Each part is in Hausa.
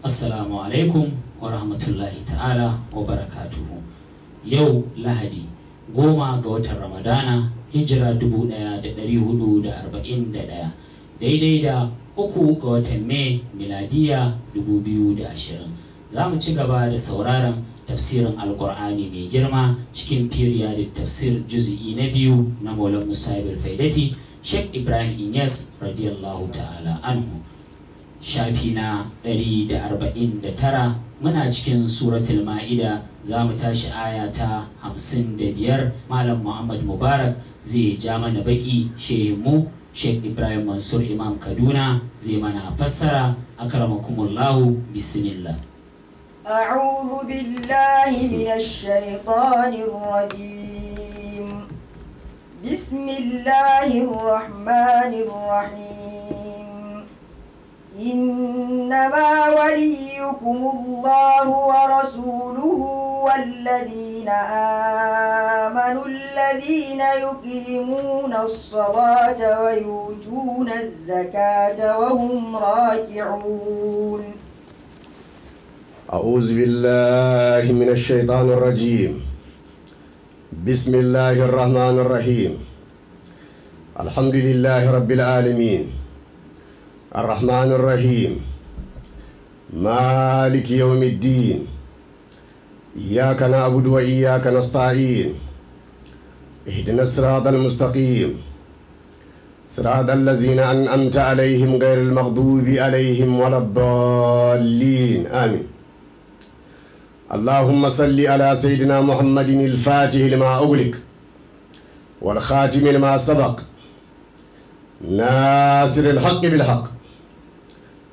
Assalamu alaikum wa rahmatullahi ta'ala wa barakatuhu. Yau Lahadi 10 ga watan Ramadana hijira 1441 daidai da 3 ga watan Mai miladiya 2020. Za mu ci gaba da sauraron tafsirin Alƙur'ani mai girma cikin periodic tafsir juz'i na 2 na Maulana Musa ibn Faidati Sheikh Ibrahim Inyas radiyallahu ta'ala anhu. Shafi na 149 muna cikin suratul ma'ida za mu tashi aya ta 55. Malam Muhammad Mubarak zai ja mana baki, shehu Sheikh Ibrahim Mansur Imam Kaduna zai mana fassara. Akramakumullahu, bismillah. أعوذ بالله من الشيطان الرجيم. بسم الله الرحمن الرحيم. إنما وليكم الله ورسوله والذين آمنوا الذين يقيمون الصلاة ويؤتون الزكاة وهم راكعون. أعوذ بالله من الشيطان الرجيم. بسم الله الرحمن الرحيم. الحمد لله رب العالمين الرحمن الرحيم مالك يوم الدين إياك نعبد وإياك نستعين اهدنا الصراط المستقيم صراط الذين أنعمت عليهم غير المغضوب عليهم ولا الضالين آمين. اللهم صل على سيدنا محمد الفاتح لما أغلق والخاتم لما سبق ناصر الحق بالحق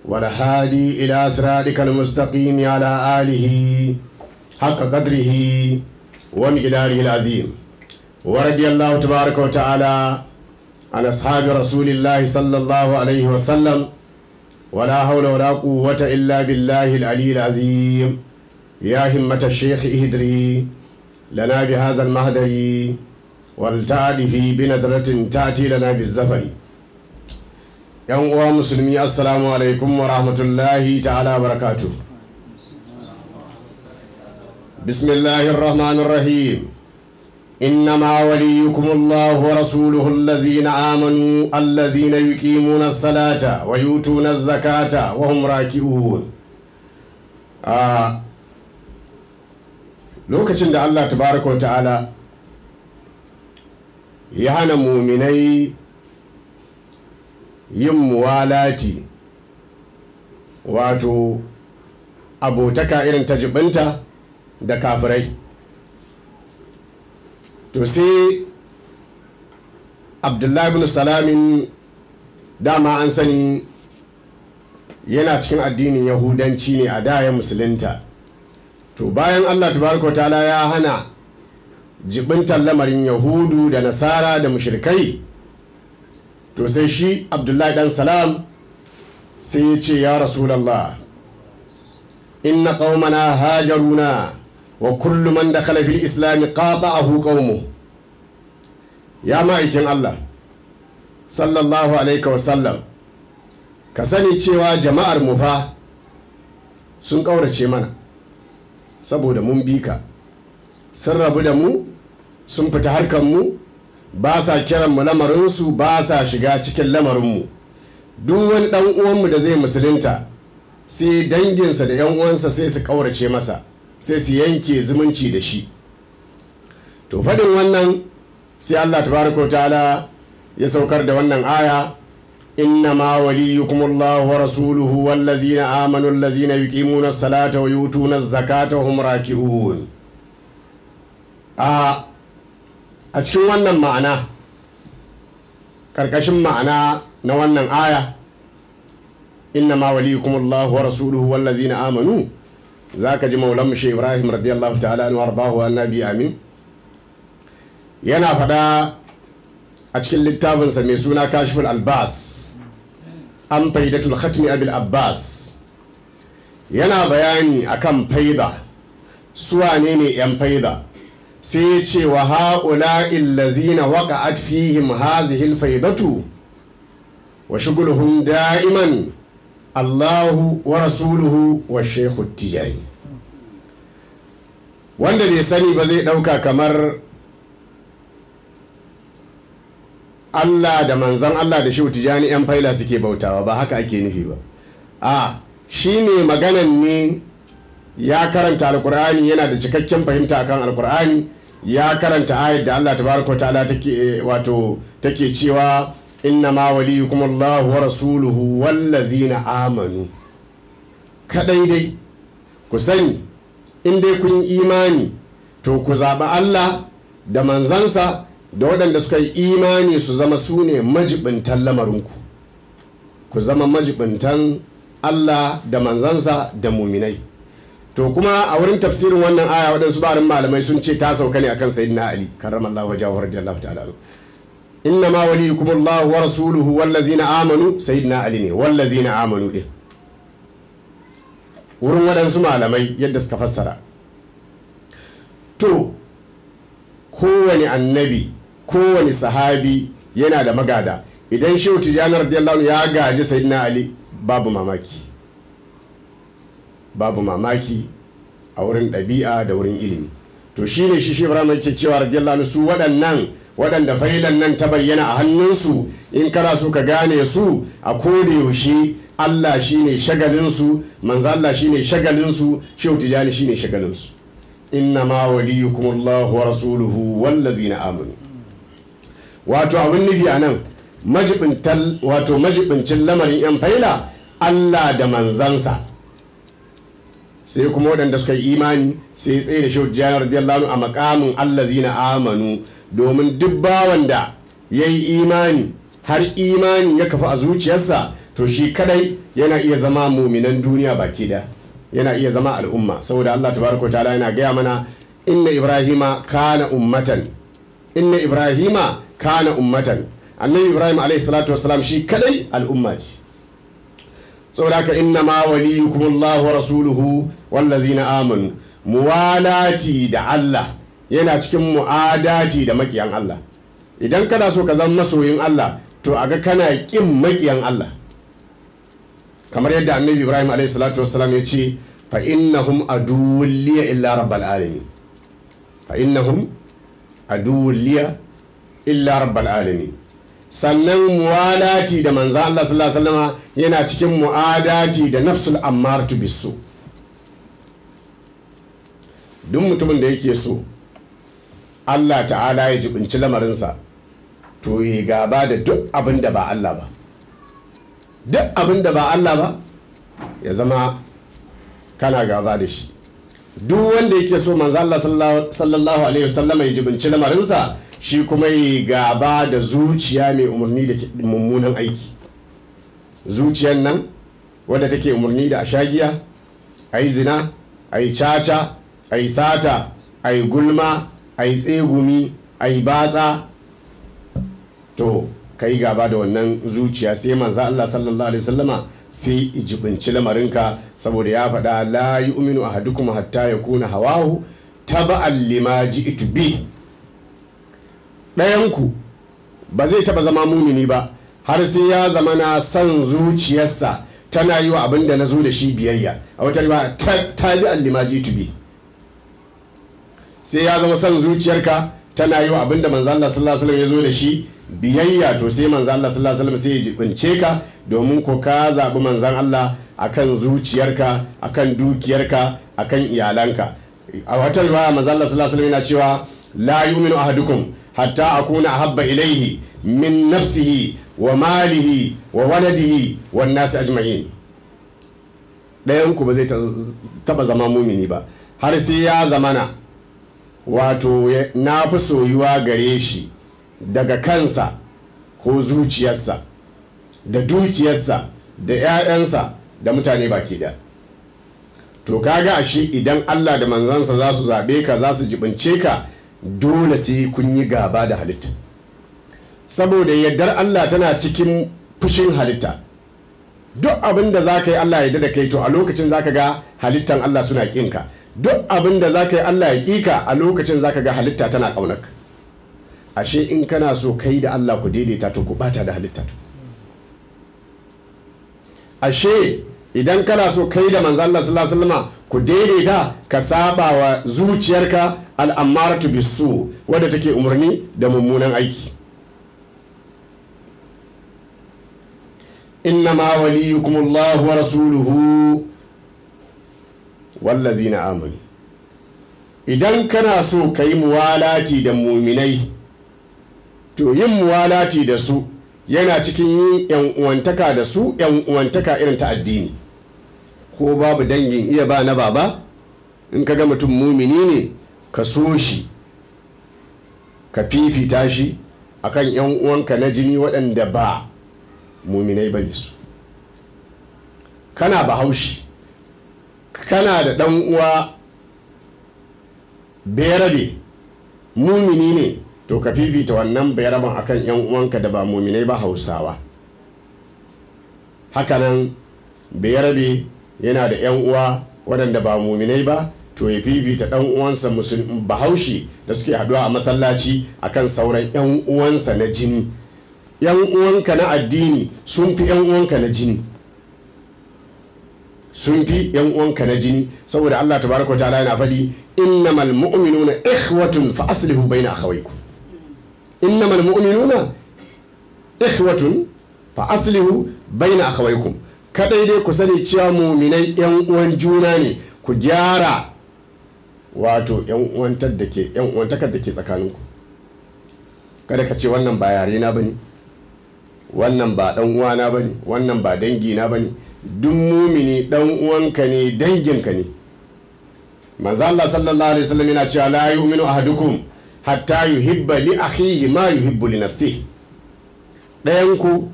والهادي إلى صراطك المستقيم على آله حق قدره ومقداره العظيم. ورضي الله تبارك وتعالى عن أصحاب رسول الله صلى الله عليه وسلم ولا حول ولا قوة إلا بالله العلي العظيم. يا همة الشيخ اهدري لنا بهذا المهدر والتعرفي بنظرة تأتي لنا بالزفر. yan uwa musulmi, assalamu alaikum wa rahmatullahi ta'ala barakatuh. Bismillahir rahmanir rahim. Innama waliyukumullahu wa rasuluhu allazina amanu allazina yuqimuna as-salata wa yutuna az-zakata wa hum raki'un. Lokacin da Allah tabaraka wa ta'ala ya hana muminai yin muwalati, wato abotaka irin ta jibinta da kafirai, to sai Abdullahi ibn Salamin, dama an sani yana cikin addinin Yahudanci ne a dayan musulunta. To bayan Allah tabaraka wa ta'ala ya hana jibintar lamarin Yahudu da Nasara da mushrikai, to sai shi Abdullahi dan Salam sai ya ce, ya Rasulallah, inna qaumana hajaruna wa kullu man dakhala fil islam qata'ahu qaumu. Ya ma'aikin Allah sallallahu alaihi wa sallam, ka sani cewa jama'ar mu fa sun kaurace mana saboda mun bi ka, sun rabu da mu, sun fita harkan mu, ba sa kiran mu lamarinsu, ba sa shiga cikin lamarinmu. Duk wani dan uwanmu da zai musulunta, sai danginsa da yan uwansa sai su kaurace masa, sai su yanke zumunci da shi. To fadin wannan sai Allah tabaraka ta'ala ya saukar da wannan aya, inna ma waliyukumullahu wa rasuluhu wallazina amanu allazina yuqimuna as-salata wa yutuna az-zakata wa hum raki'un. A cikin wannan ma'ana, ƙarƙashin ma'ana na wannan aya, inna ma waliyukumullahu wa rasuluhu wallazina amanu, za ka ji maulan Sheikh Ibrahim radiyallahu ta'ala anhu wardahu annabi amin, yana faɗa a cikin littafinsa mai suna Kashiful Albas an faidatul khatmi abil Abbas, yana bayani akan faida, suwane ne yan faida, sai ya ce wa ha'ula'il lazina waqa'at fihim hazihi al-faidatu wa shughuluhum da'iman Allahu wa rasuluhu wa Shehu Tijani. Wanda bai sani ba zai ɗauka kamar Allah da manzan Allah da Shehu Tijani 'yan faila suke bautawa, ba haka ake nufi ba. A shi ne maganan ne ya karanta alkur'ani, yana da cikakken fahimta akan alkur'ani, ya karanta ayat da Allah tabaraka ta'ala take cewa inna ma waliyukum Allah wa rasuluhu wallazina amanu. Kadai dai ku sani in dai kun imani to ku zaɓi Allah da manzansa da waɗanda suka yi imani su zama su ne majibintan lamarinku, ku zama majibintan Allah da manzansa da muminai. To kuma a wurin tafsirin wannan aya waɗansu barin malamai sun ce ta sauka ne akan sayyidina Ali karramallahu wajhahu radiyallahu ta'ala anhu. Inna ma waliyukumullahu wa rasuluhu wallazina amanu, sayyidina Ali ne wallazina amanu din. Wurin waɗansu malamai yadda suka fassara. To kowane annabi, kowane sahabi yana da magada. Idan Shehu Tijani radiyallahu anhu ya gaji sayyidina Ali, babu mamaki a wurin ɗabi'a da wurin ilimi. To shine shi Ibrahim yake cewa radiyallahu anhu su waɗanda failan nan ta bayyana a hannunsu, in kana so ka gane su a koda yaushe Allah shine shagalinsu, manzo Allah shine shagalinsu, Shehu Tijani shine shagalinsu. Inna ma waliyukumullahu wa rasuluhu wallazina amanu. Wato abin nufi anan majibincin lamarin yan faila Allah da manzansa, sai kuma waɗanda suka yi imani sai tsaye da Shehu Tijani radiyallahu anhu a makamin allazina amanu, domin duk bawan da ya yi imani har imani ya kafa a zuciyarsa to shi kadai yana iya zama muminan duniya baki da, yana iya zama al'umma. Saboda Allah tabaraka wa ta'ala yana gaya mana inna ibrahima kana ummatan, annabi Ibrahim alayhi salatu wassalam shi kadai al'umma ce. saboda haka inna ma waliyukumullahu wa rasuluhu wallazina amanu. Muwalati da Allah yana cikin mu'adati da makiyan Allah. Idan kana so ka zama masoyin Allah to aga kana kin makiyan Allah, kamar yadda annabi Ibrahim alayhi salatu wassalam ya ce fa innahum aduwwun liya illa rabbal alamin, fa innahum aduwwun liya illa rabbal alamin. Sannan muwalati da manzan Allah sallallahu alaihi wasallama yana cikin mu'adati da nafsul ammaratu bisu. Duk mutumin da yake so Allah ta'ala ya jibinci lamarinsa to yi gaba da duk abin da ba Allah ba, duk abin da ba Allah ba ya zama kana gaba da shi. Duk wanda yake so manzan Allah sallallahu alaihi wasallama ya jibinci lamarinsa shi kuma yi gaba da zuciya mai umarni da mummunan aiki. Zuciyar nan wadda take umarni da ashagiya, a yi zina, a yi caca, a yi sata, a yi gulma, a yi tsegumi, a yi batsa, to ka yi gaba da wannan zuciya. Sai manzo Allah sallallahu alaihi wasallama sai ijibinci lamarinka, saboda ya faɗa la yu'minu ahadukum hatta yakuna hawahu taba'an lima ji'tu bi. ɗayanku ba zai taɓa zama mumini ba har sai ya zama na son zuciyarsa tana yi wa abin da na zo da shi biyayya. A wata riba ta bi allimaji tubi, sai ya zama son zuciyarka tana yi wa abin da manzo Allah sallallahu alaihi wasallam ya zo da shi biyayya. To sai manzo Allah sallallahu alaihi wasallam sai ya jibince ka, domin ko ka zaɓi manzon Allah akan zuciyarka, akan dukiyarka, akan iyalanka. A wata riba manzo Allah sallallahu alaihi wasallam yana cewa la yu'minu ahadukum hatta akuna ahabba ilaihi min nafsihi wa malihi wa waladihi wan nasi ajma'in. ɗayanku ba zai taba zama mumini ba har sai ya zamana wato na fi soyuwa gare shi daga kansa ko zuciyarsa da dukiyarsa da 'ya'yansa da mutane baki da. To kaga ashe idan Allah da manzansa za su zaɓe ka, za su jibince ka, dole sai kun yi gaba da halitta, saboda yardar Allah tana cikin fushin halitta. Duk abin da za ka yi Allah ya da kai, to a lokacin za ka ga halittan Allah suna ƙinka. Duk abin da za ka yi Allah ya ƙika, a lokacin za ka ga halitta tana ƙaunaka. Ashe in kana so kai da Allah ku daidaita, to ku bata da halitta. ashe idan kana so kai da manzo Allah sallallahu alaihi wasallam ku daidaita, ka saba wa zuciyarka al'ammaratu bisu wadda take umarni da mummunan aiki. innama waliyukumullahu wa rasuluhu wallazina amanu. idan kana so ka yi muwalati da muminai, to yin muwalati da su yana cikin yin yan uwantaka da su, yan uwantaka irin ta addini. ko babu dangin iya ba na baba, in ka ga mutum mumini ne ka so shi, ka fifita shi akan yan uwanka na jini waɗanda ba muminai ba ne su. kana bahaushe, kana da ɗan uwa berabe mumini ne, to ka fifita wannan beraben akan yan uwanka da ba muminai ba hausawa. hakanan berabe yana da yan uwa waɗanda ba muminai ba, to ya fifita ɗan uwansa bahaushe da suke haɗuwa a masallaci akan sauran yan uwansa na jini. yan uwanka na addini sun fi yan uwanka na jini, sun fi yan uwanka na jini, saboda Allah tabaraka ta'ala yana faɗi innamal mu'minuna ikhwatun fa aslihu baina akhawaykum. innamal mu'minuna ikhwatun fa aslihu baina akhawaykum. kadai dai ku sani cewa mu'minai yan uwan juna ne, ku gyara wato yan uwantakar da ke tsakaninku. kada ka ce wannan ba yare na bane, wannan ba dan uwana bane, wannan ba dangi na bane. duk mumini dan uwanka ne, danginka ne. manzo Allah sallallahu alaihi wasallam yana cewa la yu'minu ahadukum hatta yuhibba li akhihi ma yuhibbu li nafsihi. dayan ku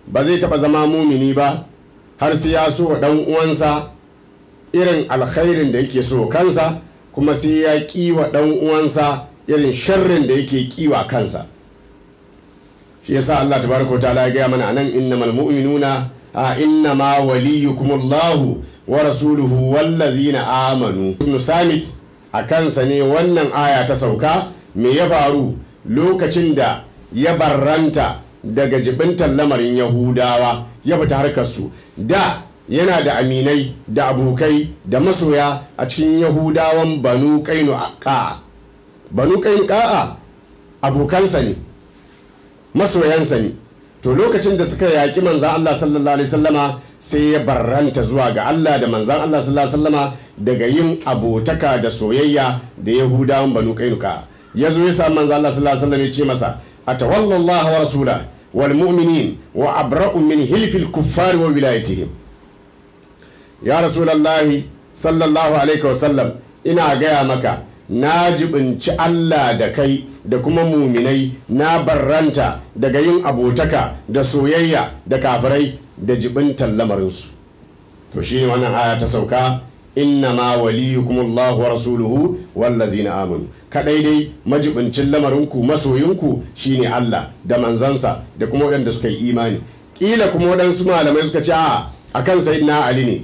ba zai taba zama mumini ba har sai ya so dan uwansa irin alkhairin da yake so kansa, kuma sai ya kiwa dan uwansa irin sharrin da yake kiwa kansa. shi yasa Allah tabaraka wa ta'ala ya gaya mana anan innamal mu'minuna innama waliyukumullahu wa rasuluhu wallazina amanu. Ibn Samit a kansa ne wannan aya ta sauka. me ya faru lokacin da ya barranta daga jibintar lamarin Yahudawa, ya fita harkar su? da yana da aminai da abokai da masoya a cikin Yahudawan Banu Qainuqa. Banu Qainuqa abokansa ne, masoyansa ne. to lokacin da suka yaƙi manzan Allah sallallahu alaihi wasallama, sai ya barranta zuwa ga Allah da manzan Allah sallallahu alaihi wasallama daga yin abotaka da soyayya da Yahudawan Banu Qainuqa. ya zo ya samu manzan Allah sallallahu alaihi wasallam ya ce masa atawallallahu wa rasula wal mu'minin wa abra'u min hilfil kuffari wa wilayatihim. ya rasulullahi sallallahu alaihi wasallam, ina gaya maka na jibinci Allah da kai da kuma muminai, na barranta daga yin abotaka da soyayya da kafirai da jibintar lamarinsu. to shi ne wannan aya ta sauka innama waliyukumullahu wa rasuluhu wallazina amanu. kadai dai majibincin lamarinku, masoyinku shine Allah da manzansa da kuma waɗanda suka yi imani. kila kuma waɗansu malamai suka ce a kan sayyidina Ali ne.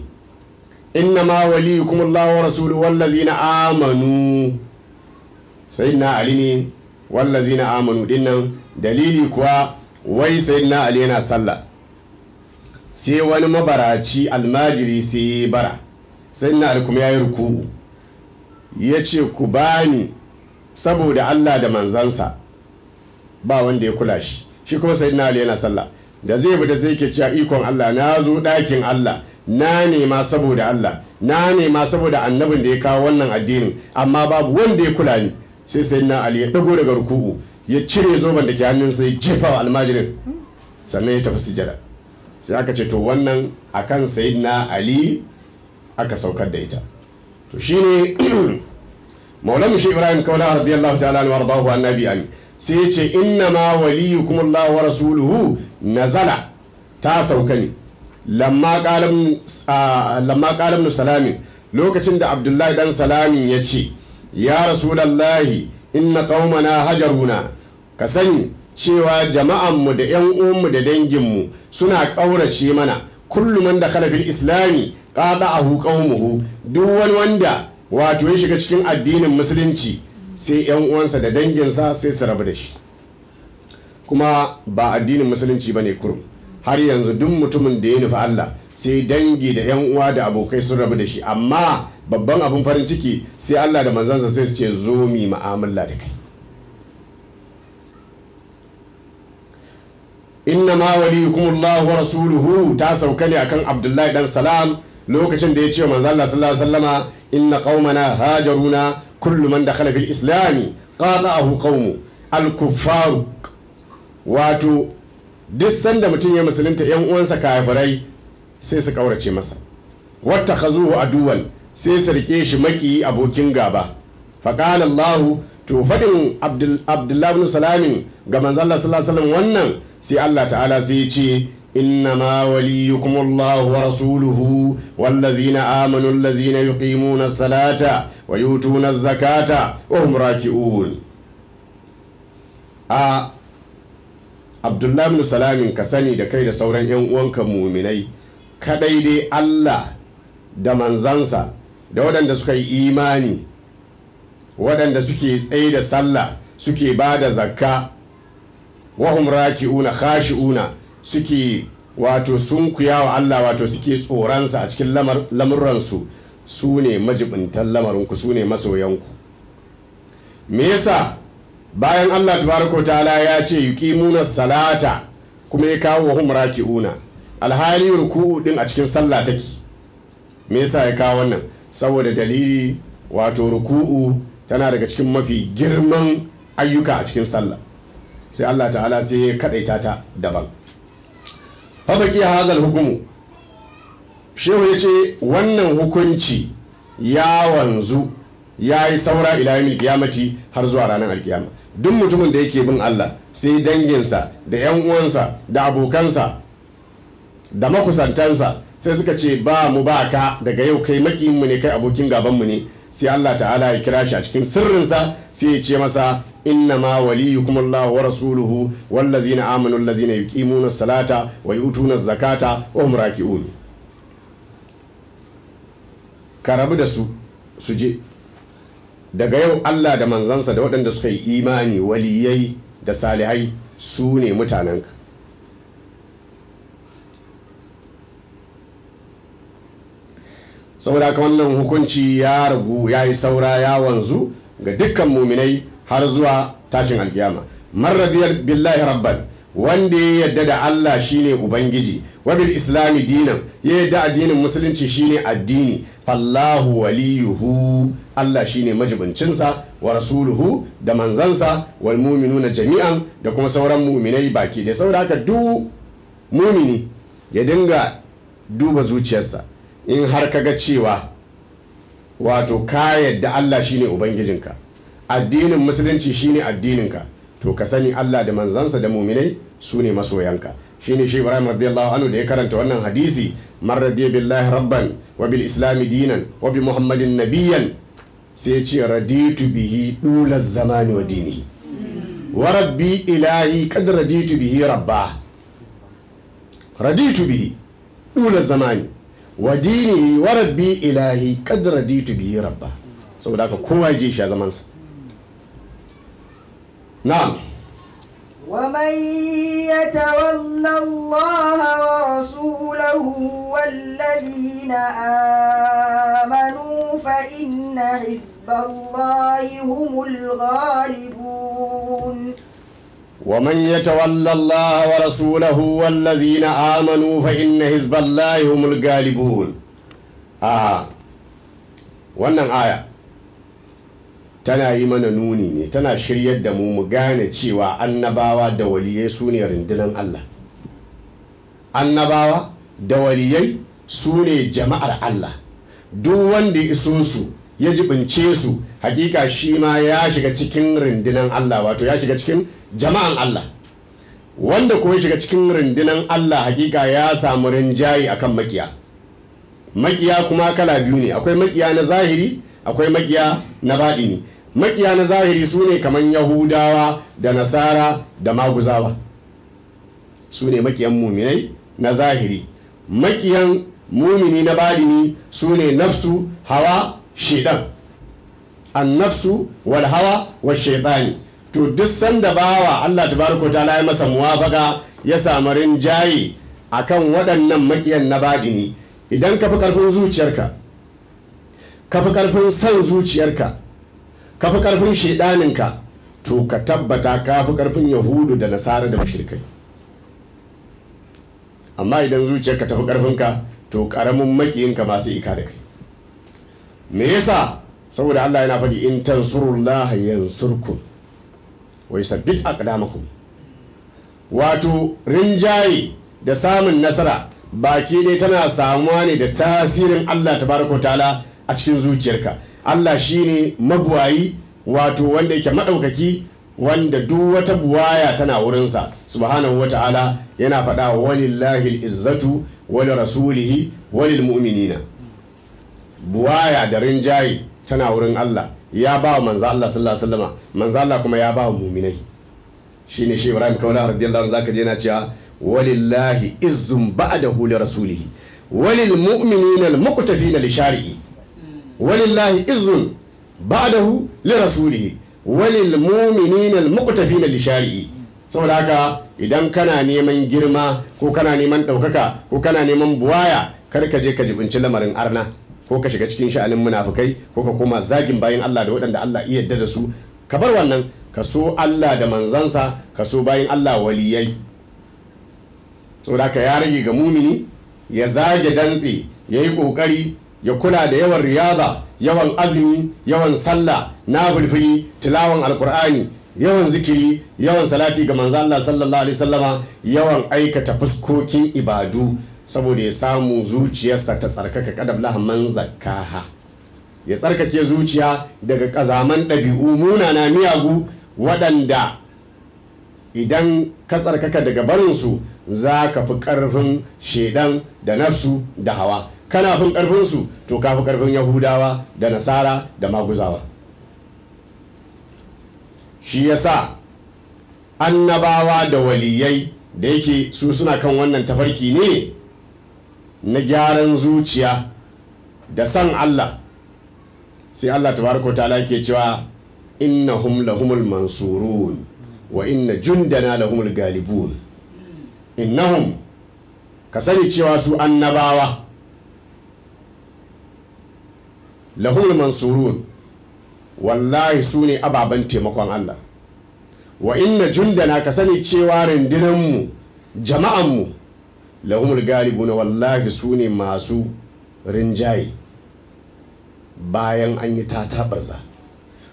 innama waliyukumullahu wa rasuluhu wallazina amanu. sayyidina Ali ne wallazina amanu dinnan. dalili kuwa wai sayyidina Ali yana sallah, sai wani mabaraci almajiri sai bara. sayyidina Ali kuma yayi ruku'u, yace ku bani saboda Allah da manzansa. ba wanda ya kula shi, shi kuma sayyidina Ali yana sallah. da zai bi da zai ke cewa ikon Allah, na zo ɗakin Allah, na nema saboda Allah, na nema saboda annabin da ya kawo wannan addinin, amma babu wanda ya kula ni. sai sayyidina Ali ya dago daga ruku'u, ya cire zoben da ke hannunsa, ya jefa wa almajirin, sannan ya tafi sujada. sai aka ce to wannan akan sayyidina Ali aka saukar da ita. to shine maulana shi Ibrahim Kaula radiyallahu ta'ala anhu wardahu annabi ali sai ya ce innama waliyukumullahu wa rasuluhu nazala, ta sauka ne lamma qalam salamin, lokacin da Abdullahi dan Salamin ya ce ya rasulallahi inna qaumana hajaruna. ka sani cewa jama'anmu da yan uwanmu da danginmu suna ƙaurace mana. kullum man dakhala fil islami qada'ahu qaumuhu. duk wani wanda wato ya shiga cikin addinin musulunci sai yan uwansa da danginsa sai su rabu da shi. kuma ba addinin musulunci bane kurum, har yanzu duk mutumin da ya nufi Allah sai dangi da 'yan uwa da abokai sun rabu da shi, amma babban abin farin ciki sai Allah da manzansa sai su ce zo mi mu'amala da kai. inna ma waliyukumullahu wa rasuluhu ta sauka ne akan Abdullahi dan Salam lokacin da ya ce manzo Allah sallallahu alaihi wasallama inna qaumana hajaruna kullu man dakhala fil islami qada'ahu qaumu al-kuffar. Wato duk sanda mutum ya musulunta 'yan uwansa kafirai sai su kaurace masa, wata khazuhu aduwan sai su rike shi maki abokin gaba. Faqala Allah, to fadin Abdullahi ibn Salamin ga manzo Allah sallallahu alaihi wasallam wannan sai Allah ta'ala sai ya ce innama waliyukumullahu wa rasuluhu wallazina amanu allazina yuqimuna as-salata wa yutuna az-zakata wa hum raki'un. a Abdullahi ibn Salamin ka sani da kai da sauran 'yan uwanka muminai kadai dai Allah da manzansa da waɗanda suka yi imani, waɗanda suke tsaye da sallah, suke ba da zakka, wahum raki'una khashi'una, suke wato sunkuya wa Allah, wato suke tsoronsa a cikin lamuransu, su ne majibintan lamarinku, su ne masoyanku. Me yasa bayan Allah tabaraka ta'ala ya ce yuqimuna salata kuma ya kawo wahum raki'una, alhali ruku'u din a cikin sallah take? Me yasa ya kawo wannan? Saboda dalili, wato ruku'u tana daga cikin mafi girman ayyuka a cikin sallah, sai Allah ta'ala sai ya kadaita ta daban. fa baki hazal hukumu, shehu ya ce wannan hukunci ya wanzu, ya yi saura ila yawmil qiyamati, har zuwa ranar alkiyama. Duk mutumin da yake bin Allah sai danginsa da 'yan uwansa da abokansa da makusantansa sai suka ce ba mu ba ka, daga yau kai makiyinmu ne, kai abokin gabanmu ne, sai Allah ta'ala ya kira shi a cikin sirrinsa sai ya ce masa innama waliyukumullahu wa rasuluhu wallazina amanu allazina yuqimuna as-salata wa yutuna az-zakata wa hum raki'un. ka rabu da su je, daga yau Allah da manzansa da waɗanda suka yi imani, waliyai da salihai, su ne mutanenka. saboda haka wannan hukunci ya ragu, ya yi saura, ya wanzu ga dukkan muminai har zuwa tashin alkiyama. man radiyar billahi rabban, wanda ya yadda da Allah shine ubangiji, wa bil islami dinan, ya yadda addinin musulunci shine addini, fallahu waliyuhu, Allah shine majibincinsa, wa rasuluhu da manzansa, wal mu'minuna jami'an, da kuma sauran mu'minai baki da. saboda haka duk mumini ya dinga duba zuciyarsa, in har kaga cewa wato ka yadda Allah shine ubangijinka, addinin musulunci shine addininka, to ka sani Allah da manzansa da mu'minai su ne masoyanka. shine shi Ibrahim radiyallahu anhu da ya karanta wannan hadisi, man radiya billahi rabban wa bil islami dinan wa bi muhammadin nabiyyan, sai ya ce raditu bihi dulaz zamani wa dini wa rabbi ilahi qad raditu bihi rabba. raditu bihi dulaz zamani wa dini wa rabbi ilahi qad raditu bihi rabba. saboda haka kowa ya je shi a zamansa. na'am. ومن يتول الله ورسوله والذين آمنوا فإن حزب الله هم الغالبون. ومن يتولى الله ورسوله والذين آمنوا فإن حزب الله هم الغالبون. wannan aya tana yi mana nuni ne, tana shiryar da mu gane cewa annabawa da waliyai su ne rundunar Allah. annabawa da waliyai su ne jama'ar Allah. duk wanda ya iso su ya jibince su, hakika shi ma ya shiga cikin rundunar Allah, wato ya shiga cikin jama'an Allah. wanda kuma ya shiga cikin rundunar Allah, hakika ya samu rinjaye akan makiya. makiya kuma kala biyu ne, akwai makiya na zahiri, akwai makiya na baɗini. makiya na zahiri su ne kamar yahudawa da nasara da maguzawa, su ne makiyan muminai na zahiri. makiyan mumini na baɗini su ne nafsu, hawa, shaidan. an nafsu wal hawa wa shaidani. to duk sanda bawa Allah tabaraka ta'ala ya masa muwafaka, ya samu rinjaye akan waɗannan makiyan na badini. Idan ka fi ƙarfin zuciyarka, ka fi ƙarfin san zuciyarka, ka fi ƙarfin shaidaninka, to ka tabbata ka fi ƙarfin yahudu da nasara da mushrikai. Amma idan zuciyarka ta fi ƙarfinka, to ƙaramin makiyinka masu ika da kai. Me yasa? Saboda Allah yana faɗi in tansurullaha yansurkum wa yusabbit aqdamakum. Wato rinjaye da samun nasara baki dai tana samuwa ne da tasirin Allah tabaraka ta'ala a cikin zuciyarka. Allah shine mabuwayi, wato wanda yake madaukaki, wanda duk wata buwaya tana wurinsa subhanahu wa ta'ala. Yana faɗa walillahi al-izzatu wa li rasulihi wa lil mu'minina. Buwaya da rinjaye tana wurin Allah, ya ba wa manzo Allah sallallahu alaihi wasallam, manzo Allah kuma ya ba wa mu'minai. Shine shi Ibrahim Kaula radiyallahu anhu zaka je na cewa walillahi izzun ba'dahu li rasulihi walil mu'minina al muqtafina li shari'i. Walillahi izzun ba'dahu li rasulihi walil mu'minina al muqtafina li shari'i. Saboda haka idan kana neman girma ko kana neman ɗaukaka ko kana neman buwaya, kar ka je ka jibinci lamarin arna ko ka shiga cikin sha'anin munafukai ko ka koma zagin bayin Allah da waɗanda Allah iya yarda da su. Ka bar wannan, ka so Allah da manzansa, ka so bayin Allah waliyai. Saboda haka ya rage ga mumini ya zage dantse, ya yi ƙoƙari, ya kula da yawan riyaba, yawan azumi, yawan sallah, nafilfili, tilawan alkur'ani, yawan zikiri, yawan salati ga manzo Allah sallallahu alaihi wasallama, yawan aikata fuskokin ibadu, saboda ya samu zuciyarsa ta tsarkaka kadablaha man zakkaha. Ya tsarkake zuciya daga kazaman ɗabi'u munana miyagu waɗanda idan ka tsarkaka daga barinsu za ka fi ƙarfin shedan da nafsu da hawa. Kana fin ƙarfinsu to ka fi ƙarfin yahudawa da nasara da maguzawa. Shi yasa annabawa da waliyai da yake su suna kan wannan tafarki ne na gyaran zuciya da san Allah, sai Allah tabaraka wa ta'ala yake cewa innahum lahumul mansurun wa inna jundana lahumul galibun. Innahum, ka sani cewa su annabawa lahumul mansurun, wallahi su ne ababen taimakon Allah. Wa inna jundana, ka sani cewa rundunanmu, jama'anmu, lahumul galibuna, wallahi su ne masu rinjaye bayan an yi tatabarza.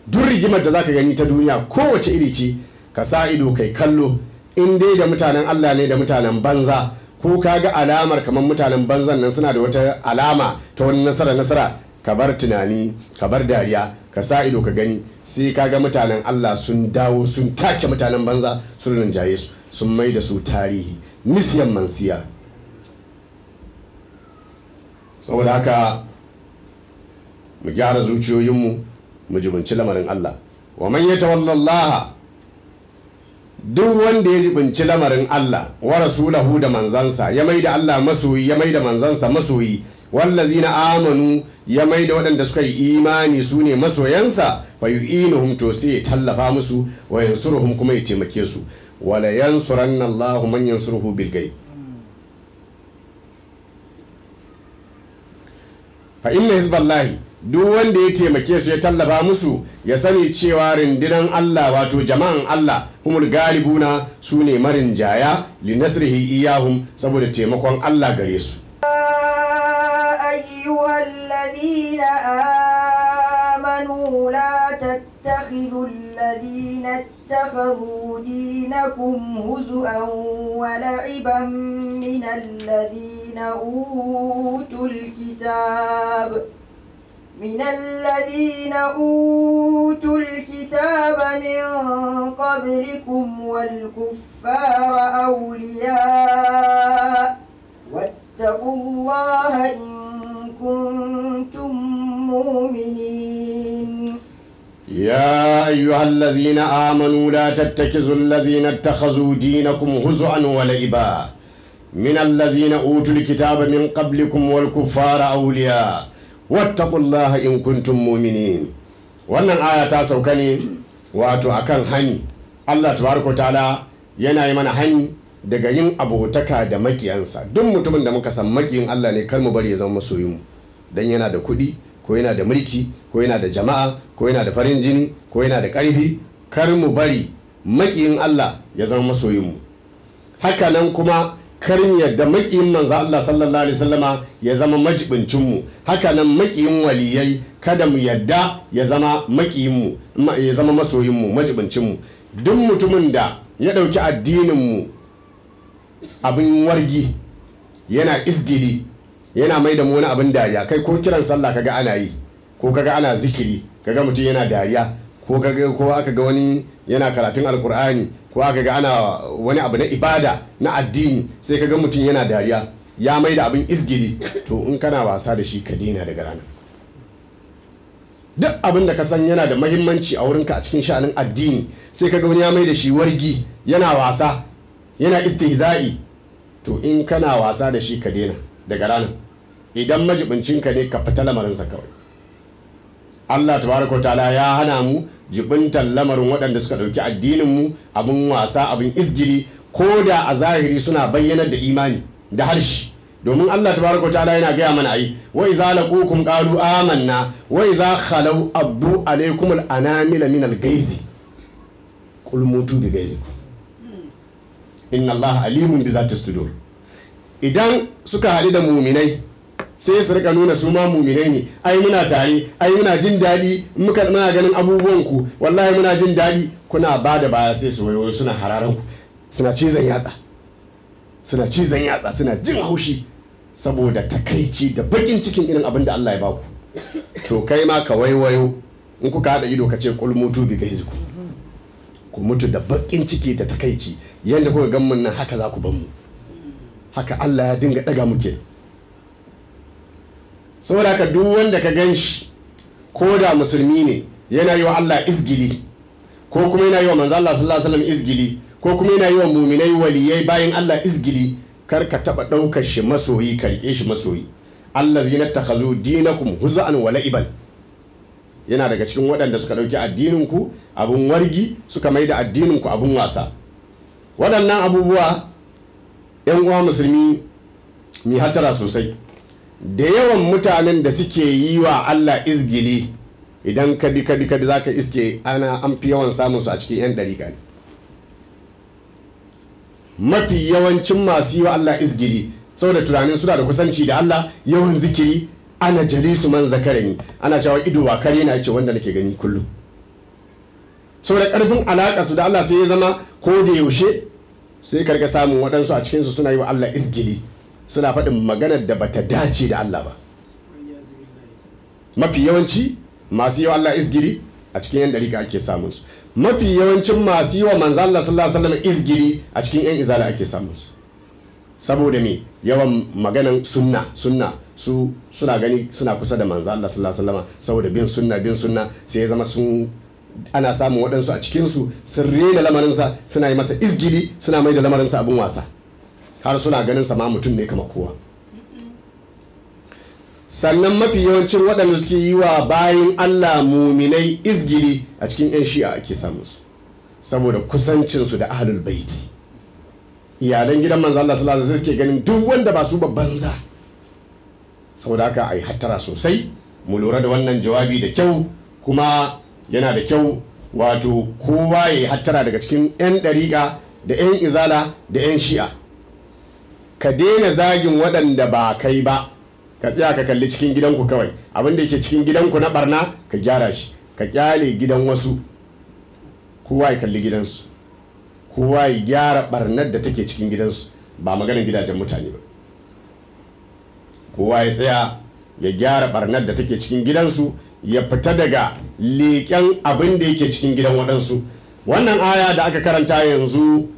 Duk rigimar da zaka gani ta duniya kowace iri ce, ka sa ido kai kallo, in dai da mutanen Allah ne da mutanen banza, ko ka ga alamar kamar mutanen banzan nan suna da wata alama ta wani nasara, ka bar tunani, ka bar dariya, ka sa ido ka gani, sai ka ga mutanen Allah sun dawo sun take mutanen banza sun rinjaye su, sun mai da su tarihi nisyan mansiya. Saboda haka mu gyara zuciyoyinmu, mu jibinci lamarin Allah. Wa man yatawalla Allah, duk wanda ya jibinci lamarin Allah wa rasulahu da manzansa, ya mai da Allah masoyi, ya mai da manzansa masoyi, wallazina amanu, ya mai da waɗanda suka yi imani su ne masoyansa, fa yu'inuhum, to sai ya tallafa musu, wa yansuruhum, kuma ya taimake su. Wala yansuranna Allahu man yansuruhu bil ghaib. Fa inna hizballahi, duk wanda ya taimake su ya tallafa musu, ya sani cewa rundunan Allah, wato jama'an Allah, humul galibuna, su ne marinjaya, li nasrihi iyahum, saboda taimakon Allah gare su. أيها الذين آمنوا لا تتخذوا الذين اتخذوا دينكم هزؤا ولعبا من الذين أوتوا الكتاب من قبلكم والكفار أولياء واتقوا الله إن كنتم مؤمنين. يا أيها الذين آمنوا لا تتخذوا الذين اتخذوا دينكم هزءا ولعبا من الذين أوتوا الكتاب من قبلكم والكفار أولياء واتقوا الله إن كنتم مؤمنين. wannan aya ta sauka ne wato akan hani. Allah tabaraka ta'ala yana yi mana hani daga yin abotaka da makiyansa. Duk mutumin da muka san makiyin Allah ne kar mu bari ya zama masoyinmu dan yana da kuɗi ko yana da mulki ko yana da jama'a ko yana da farin jini ko yana da ƙarfi, kar mu bari makiyin Allah ya zama masoyinmu. Haka nan kuma kar mu yadda makiyin manzo Allah sallallahu alaihi wasallama ya zama majibincinmu. Haka nan makiyin waliyai kada mu yadda ya zama makiyinmu, ya zama masoyinmu, majibincinmu. Duk mutumin da ya ɗauki addininmu abin wargi, yana isgili, yana mai da mu wani abin dariya. Kai ko kiran sallah kaga ana yi, ko kaga ana zikiri, kaga mutum yana dariya, ko aka ga wani yana karatun alkur'ani, ko aka ga ana wani abu na ibada na addini, sai kaga mutum yana dariya, ya mai da abin isgili, to in kana wasa da shi ka daina daga rana. Duk abin da ka san yana da mahimmanci a wurinka a cikin sha'anin addini, sai kaga wani ya mai da shi wargi, yana wasa, yana istihza'i, to in kana wasa da shi ka daina daga ranar. Idan majibincinka ne ka fita lamarinsa kawai. Allah tabaraka wa ta'ala ya hana mu jibintar lamarin waɗanda suka ɗauki addininmu abin wasa, abin isgili, ko da a zahiri suna bayyanar da imani da harshe. Domin Allah tabaraka wa ta'ala yana gaya mana ai, wa iza laqukum qalu amanna wa iza khalaw abdu alaykum al-anamila min al-ghaizi qul mutu bi ghaizikum inna Allah alimun bi zati sudur. Idan suka haɗu da muminai sai su rika nuna su ma muminai ne, ai muna tare, ai muna jin daɗi, muna ganin abubuwanku, wallahi muna jin daɗi, kuna ba da baya sai su wayo suna hararan ku, suna cizon yatsa, suna jin haushi saboda takaici da bakin cikin irin abin da Allah ya baku. To kai ma ka waiwayo, in kuka haɗa ido ka ce kul mutu bi gaiziku, ku mutu da bakin ciki da takaici, yanda kuka gan mun nan haka za ku ban mu, haka Allah ya dinga ɗaga muke. Saboda haka duk wanda ka gan shi, ko da musulmi ne, yana yi wa Allah izgili, ko kuma yana yi wa manzo Allah sallallahu alaihi wasallam izgili, ko kuma yana yi wa muminai waliyai bayan Allah izgili, kar ka taba daukar shi masoyi, ka rike shi masoyi. Allazina takhazu dinakum huz'an wa la'iban, yana daga cikin waɗanda suka dauki addinin ku abun wargi, suka maida addinin ku abun wasa. Waɗannan abubuwa yan uwa musulmi mi hatara sosai. Da yawan mutanen da suke yi wa Allah izgili, idan kadi za ka iske an fi yawan samun su a cikin 'yan ɗariƙa ne. Mafi yawancin masu yi wa Allah izgili saboda tunanin suna da kusanci da Allah, yawan zikiri, ana jalisu man zakarani, ana cewa ido wa kare na ce wanda nake gani kullum. Saboda ƙarfin alaƙa su da Allah sai ya zama ko da yaushe sai karka samun waɗansu a cikinsu suna yi wa Allah izgili, suna faɗin maganar da bata dace da Allah ba. Mafi yawanci masu yi wa Allah izgili a cikin 'yan ɗariƙa ake samun su. Mafi yawancin masu yi wa manzo Allah sallallahu alaihi wasallam izgili a cikin 'yan izala ake samun su. Saboda me? Yawan maganan sunna su suna gani suna kusa da manzo Allah sallallahu alaihi wasallam, saboda bin sunna sai ya zama sun ana samun waɗansu a cikinsu sun rena lamarinsa, suna yi masa izgili, suna mai da lamarinsa abin wasa, har suna ganin sa ma mutum ne kamar kowa. Sannan mafi yawancin waɗanda suke yi wa bayin Allah muminai izgili a cikin 'yan shi'a ake samun su, saboda kusancinsu da ahlul baiti, iyalan gidan manzo Allah sallallahu alaihi wasallam suke ganin duk wanda ba su babban za. Saboda haka ai hattara sosai, mu lura da wannan jawabi da kyau, kuma yana da kyau wato kowa ya hattara daga cikin 'yan ɗariƙa da 'yan izala da 'yan shi'a. Ka daina zagin waɗanda ba kai ba, ka tsaya ka kalli cikin gidanku kawai, abin da yake cikin gidanku na barna ka gyara shi, ka kyale gidan wasu, kowa ya kalli gidansu, kowa ya gyara barnar da take cikin gidansu, ba maganin gidajen mutane ba. Kowa ya tsaya ya gyara barnar da take cikin gidansu, ya fita daga leƙen abin da yake cikin gidan waɗansu. Wannan aya da aka karanta yanzu,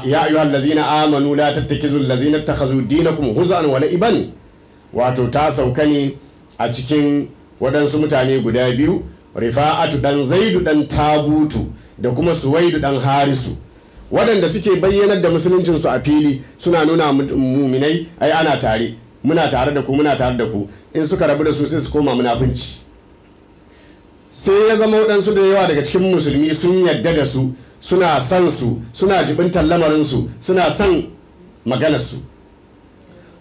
ya ayyuhal ladzina amanu la tattakizul ladzina takhazu dinakum huz'an wa la'iban, wato ta sauka ne a cikin waɗansu mutane guda biyu, Rifa'atu dan Zaidu dan Tabutu da kuma Suwaidu dan Harisu, waɗanda suke bayyanar da musuluncinsu a fili, suna nuna muminai ai ana tare, muna tare da ku, muna tare da ku. In suka rabu da su sai su koma munafunci. Sai ya zama waɗansu da yawa daga cikin musulmi sun yadda da su, suna son su, suna jibintar lamarinsu, suna son maganarsu.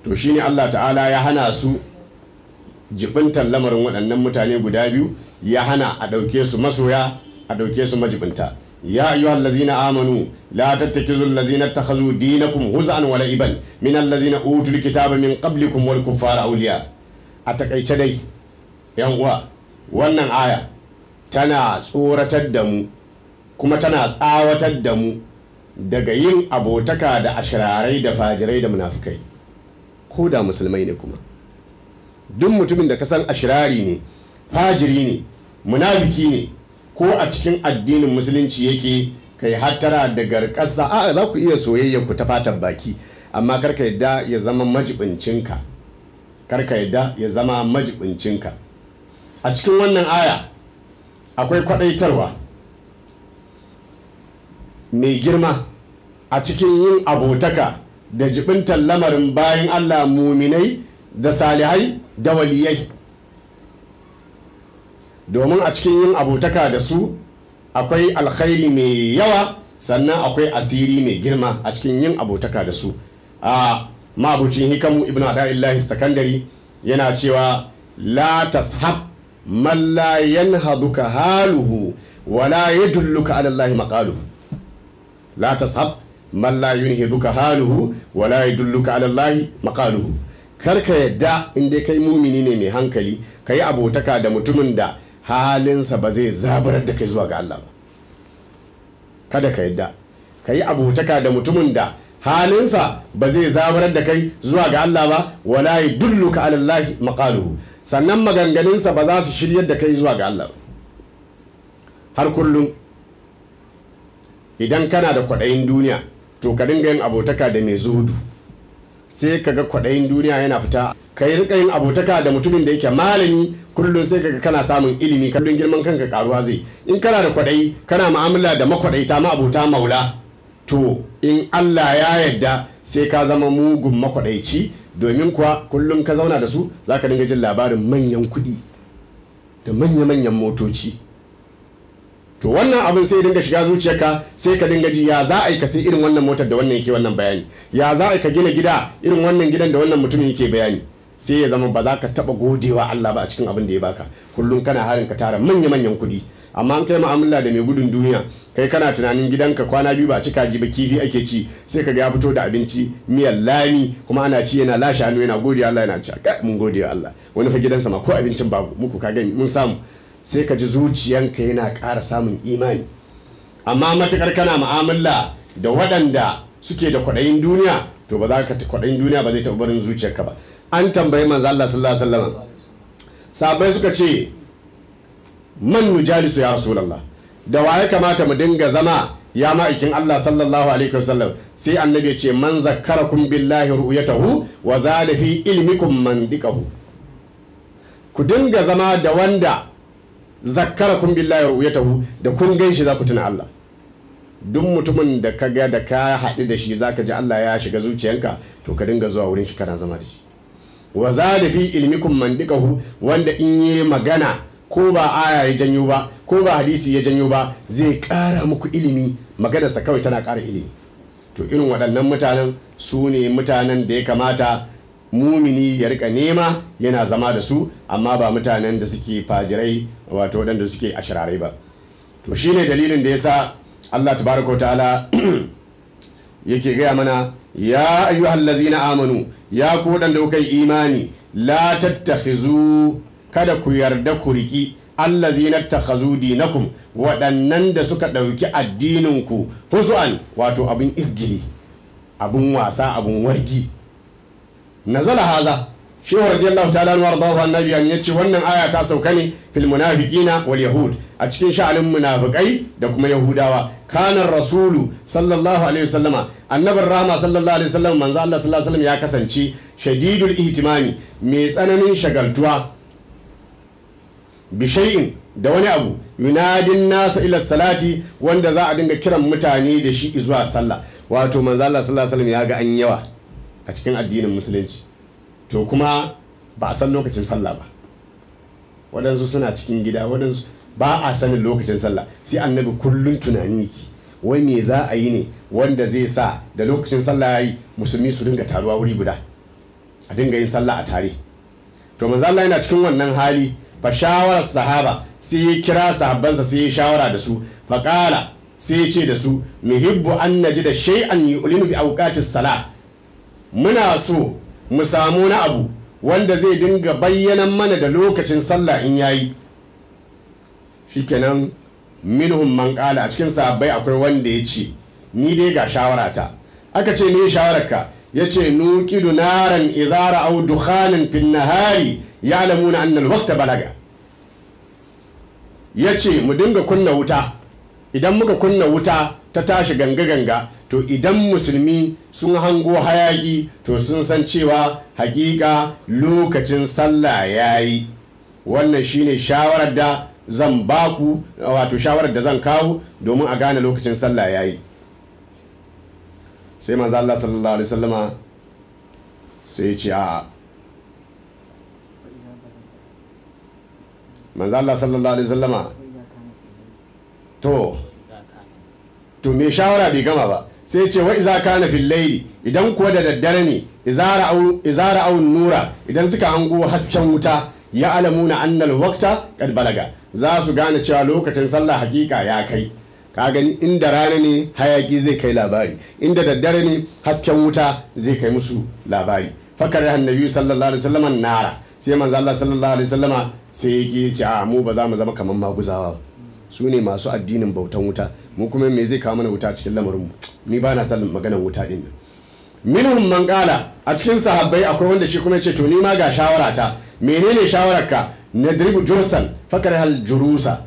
To shine Allah ta'ala ya hana su jibintar lamarin waɗannan mutane guda biyu, ya hana a ɗauke su masoya, a ɗauke su majibinta. ya ayyuhal ladzina amanu la tattakizul ladzina takhazu dinakum huz'an wa la'iban min alladzina utul kitaba min qablikum wal kuffara awliya. A takaice dai yan uwa, wannan aya tana tsoratar da mu kuma tana tsawatar da mu daga yin abotaka da ashirarai da fajirai da munafikai, ko da musulmai ne. Kuma duk mutumin da ka san ashirari ne, fajiri ne, munafiki ne, ko a cikin addinin musulunci yake, kai hattara da garkasa. A za ku iya soyayya ku ta fatan baki, amma karka yadda ya zama majibincinka, karka yadda ya zama majibincinka. A cikin wannan aya akwai kwadaitarwa mai girma a cikin yin abotaka da jibintar lamarin bayan Allah muminai da salihai da waliyai, domin a cikin yin abotaka da su akwai alkhairi mai yawa, sannan akwai asiri mai girma a cikin yin abotaka da su. A mabucin hikamu ibn ada'illahi sakandari yana cewa la tashab man la yanhaduka haluhu wala yadulluka ala Allah maqaluhu. la tashab man la yunhiduka haluhu wala yadulluka ala Allah maqaluhu. karka yadda inda kai mumini ne mai hankali kai abotaka da mutumin da halinsa ba zai zabarar da kai zuwa ga Allah ba. kada ka yadda kai abotaka da mutumin da halinsa ba zai zabarar da kai zuwa ga Allah ba, wala yadulluka ala Allah maqaluhu, sannan maganganunsa ba za su shiryar da kai zuwa ga Allah ba. har kullum idan kana da kwaɗayin duniya to ka dinga yin abotaka da mai zuhudu, sai kaga kwaɗayin duniya yana fita. ka yi rika yin abotaka da mutumin da yake malami, kullum sai kaga kana samun ilimi, kullum girman kanka karuwa zai. in kana da kwaɗayi, kana mu'amala da makwaɗaita ma abota maula, to in Allah ya yarda sai ka zama mugun makwaɗaici, domin kuwa kullum ka zauna da su za ka dinga jin labarin manyan kuɗi da manya-manyan motoci. to wannan abin sai dinga shiga zuciyarka, sai ka dinga ji ya za a yi ka sai irin wannan motar da wannan yake wannan bayani, ya za a yi ka gina gida irin wannan gidan da wannan mutumin yake bayani. sai ya zama ba za ka taba godewa Allah ba a cikin abin da ya baka. kullum kana harin ka tara manya-manyan kuɗi, amma an kai mu'amala da mai gudun duniya, kai kana tunanin gidanka kwana biyu ba a cika ji ba, kifi ake ci, sai ka ga ya fito da abinci miyar lami kuma ana ci yana lashe hannu yana gode Allah, yana ci mun gode Allah. wani fa gidansa ma ko abincin babu, muku ka gani mun samu. sai ka ji zuciyanka yana ƙara samun imani. amma matukar kana mu'amala da waɗanda suke da kwaɗayin duniya, to ba za ka kwaɗayin duniya ba zai taɓa barin zuciyarka ba. an tambayi manzo Allah sallallahu alaihi wasallam, sahabbai suka ce man nujalisu ya rasulullah, da waye kamata mu dinga zama ya ma'aikin Allah sallallahu alaihi wasallam? sai annabi ya ce man zakkarakum billahi ru'yatahu wa zada fi ilmikum mandiqahu. ku dinga zama da wanda zakkarakum billahi ru'yatahu, da kun ganshi za ku tuna Allah. duk mutumin da ka ga da ka haɗu da shi zaka ji Allah ya shiga zuciyanka, to ka dinga zuwa wurin shi kana zama da shi. wa zada fi ilmikum mandiqahu, wanda in yi magana ko ba aya ya janyo ba ko ba hadisi ya janyo ba zai ƙara muku ilimi, maganarsa kawai tana ƙara ilimi. to irin waɗannan mutanen su ne mutanen da ya kamata mumini ya rika nema yana zama da su, amma ba mutanen da suke fajirai, wato waɗanda suke ashirarai ba. to shine dalilin da yasa Allah tabaraka wa ta'ala yake gaya mana ya ayyuhal ladzina amanu, ya ku waɗanda kuka yi imani, la tattakhizu, kada ku yarda ku riki allazina takhazu dinakum, waɗannan da suka ɗauki addininku husu'an, wato abin isgili, abin wasa, abin wargi. nazala haza, shehu radiyallahu ta'ala wa radahu annabi an yace wannan aya ta sauka ne fil munafiqina wal yahud, a cikin sha'anin munafikai da kuma yahudawa. kana rasulu sallallahu alaihi wasallama, annabin rahama sallallahu alaihi wasallam, manzo Allah sallallahu alaihi wasallam ya kasance shadidul ihtimami, mai tsananin shagaltuwa, bishai'in, da wani abu, yunadin nasa ila salati, wanda za a dinga kiran mutane da shi zuwa sallah. wato manzo Allah sallallahu alaihi wasallam ya ga an yawa a cikin addinin musulunci, to kuma ba a san lokacin sallah ba. waɗansu suna cikin gida, waɗansu ba a sanin lokacin sallah, sai annabi kullum tunani yake wai me za a yi ne wanda zai sa da lokacin sallah yayi musulmi su dinga taruwa wuri guda a dinga yin sallah a tare. To manzo Allah yana cikin wannan hali fa shawarar sahaba sai ya kira sahabbansa sai ya shawara da su fa qala sai ya ce da su nuhibbu an najida shay'an yu'linu bi awqatis salah, muna so mu samu na abu wanda zai dinga bayyanan mana da lokacin sallah in yayi. Shikenan minhum man qala, a cikin sahabbai akwai wanda ya ce ni dai ga shawarata. Aka ce me shawararka? yace nuqidu naran izara aw dukhanan fin nahari ya'lamuna anna al-waqta balaga. yace mu dinga kunna wuta, idan muka kunna wuta ta tashi ganga to idan musulmi sun hango hayaki to sun san cewa hakika lokacin sallah yayi. wannan shine shawarar da zan baku, wato shawarar da zan kawo domin a gane lokacin sallah yayi. sai manzo Allah sallallahu alaihi wasallama sai ya ce a manzo Allah sallallahu alaihi wasallama to me shawara bai gama ba, sai ya ce wa iza kana fil layli, idan kuwa da daddare ne izara au nura, idan suka hango hasken wuta ya alamuna annal waqta kad balaga, za su gane cewa lokacin sallah hakika ya kai. ka gani inda rana ne hayaki zai kai labari, inda daddare ne hasken wuta zai kai musu labari. fakar annabi sallallahu alaihi wasallam nara, sai manzo Allah sallallahu alaihi wasallama sai ya ce a mu ba za mu zama kaman maguzawa ba, su ne masu addinin bautan wuta, mu kuma me zai kawo mana wuta cikin lamarin mu, ni ba na son maganar wuta din nan. minhum man qala, a cikin sahabbai akwai wanda shi kuma ya ce to ni ma ga shawarata. menene shawararka? nadribu jursan fakar hal jurusa,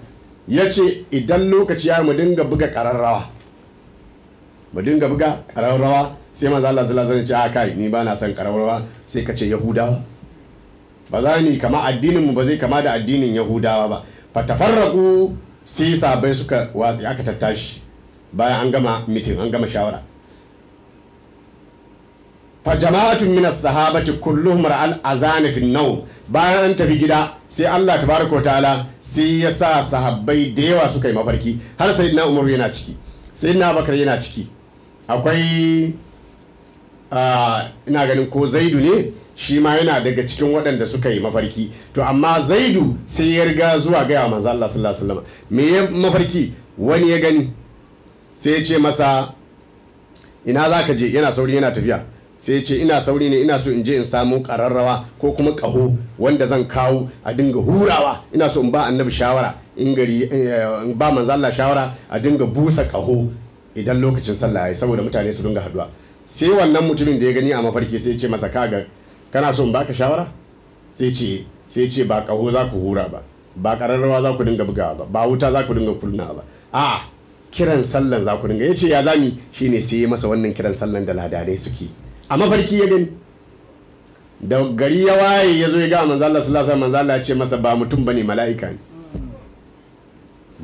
ya ce idan lokaci ya mu dinga buga kararrawa, sai manzo Allah sallallahu alaihi wasallam ce a kai ni ba na son kararrawa, sai ka ce yahudawa, ba za ni kama addinin mu ba zai kama da addinin yahudawa ba. fatafarraqu, sai sahabbai suka watsi aka tattashi bayan an gama mitin, an gama shawara. fa jama'atun min as-sahabati kulluhum ra'al azana fi an-nawm, bayan an tafi gida sai Allah tabaraka wa ta'ala sai ya sa sahabbai da yawa suka yi mafarki, har sayyidina Umar yana ciki, sayyidina Abubakar yana ciki, akwai ina ganin ko Zaidu ne shi ma yana daga cikin waɗanda suka yi mafarki. to amma Zaidu sai ya riga zuwa gaya manzo Allah sallallahu alaihi wasallam me ya mafarki. wani ya gani sai ya ce masa ina zaka je, yana sauri yana tafiya, sai ya ce ina sauri ne, ina so in je in samu ƙararrawa ko kuma ƙaho wanda zan kawo a dinga hurawa, ina so in ba annabi shawara, in ba manzo Allah shawara a dinga busa ƙaho idan lokacin sallah yayi saboda mutane su dinga haduwa. sai wannan mutumin da ya gani a mafarki sai ya ce masa kaga kana so in baka shawara, sai ce ba ƙaho za ku hura ba ƙararrawa za ku dinga bugawa ba wuta za ku dinga kunna ba, a kiran sallan za ku dinga. ya ce ya zami, shine sai ya masa wannan kiran sallan da ladanai suke a mafarki ya gani. da gari ya waye ya zo ya ga manzo Allah sallallahu alaihi wasallam, manzo Allah ya ce masa ba mutum bane, mala'ika ne,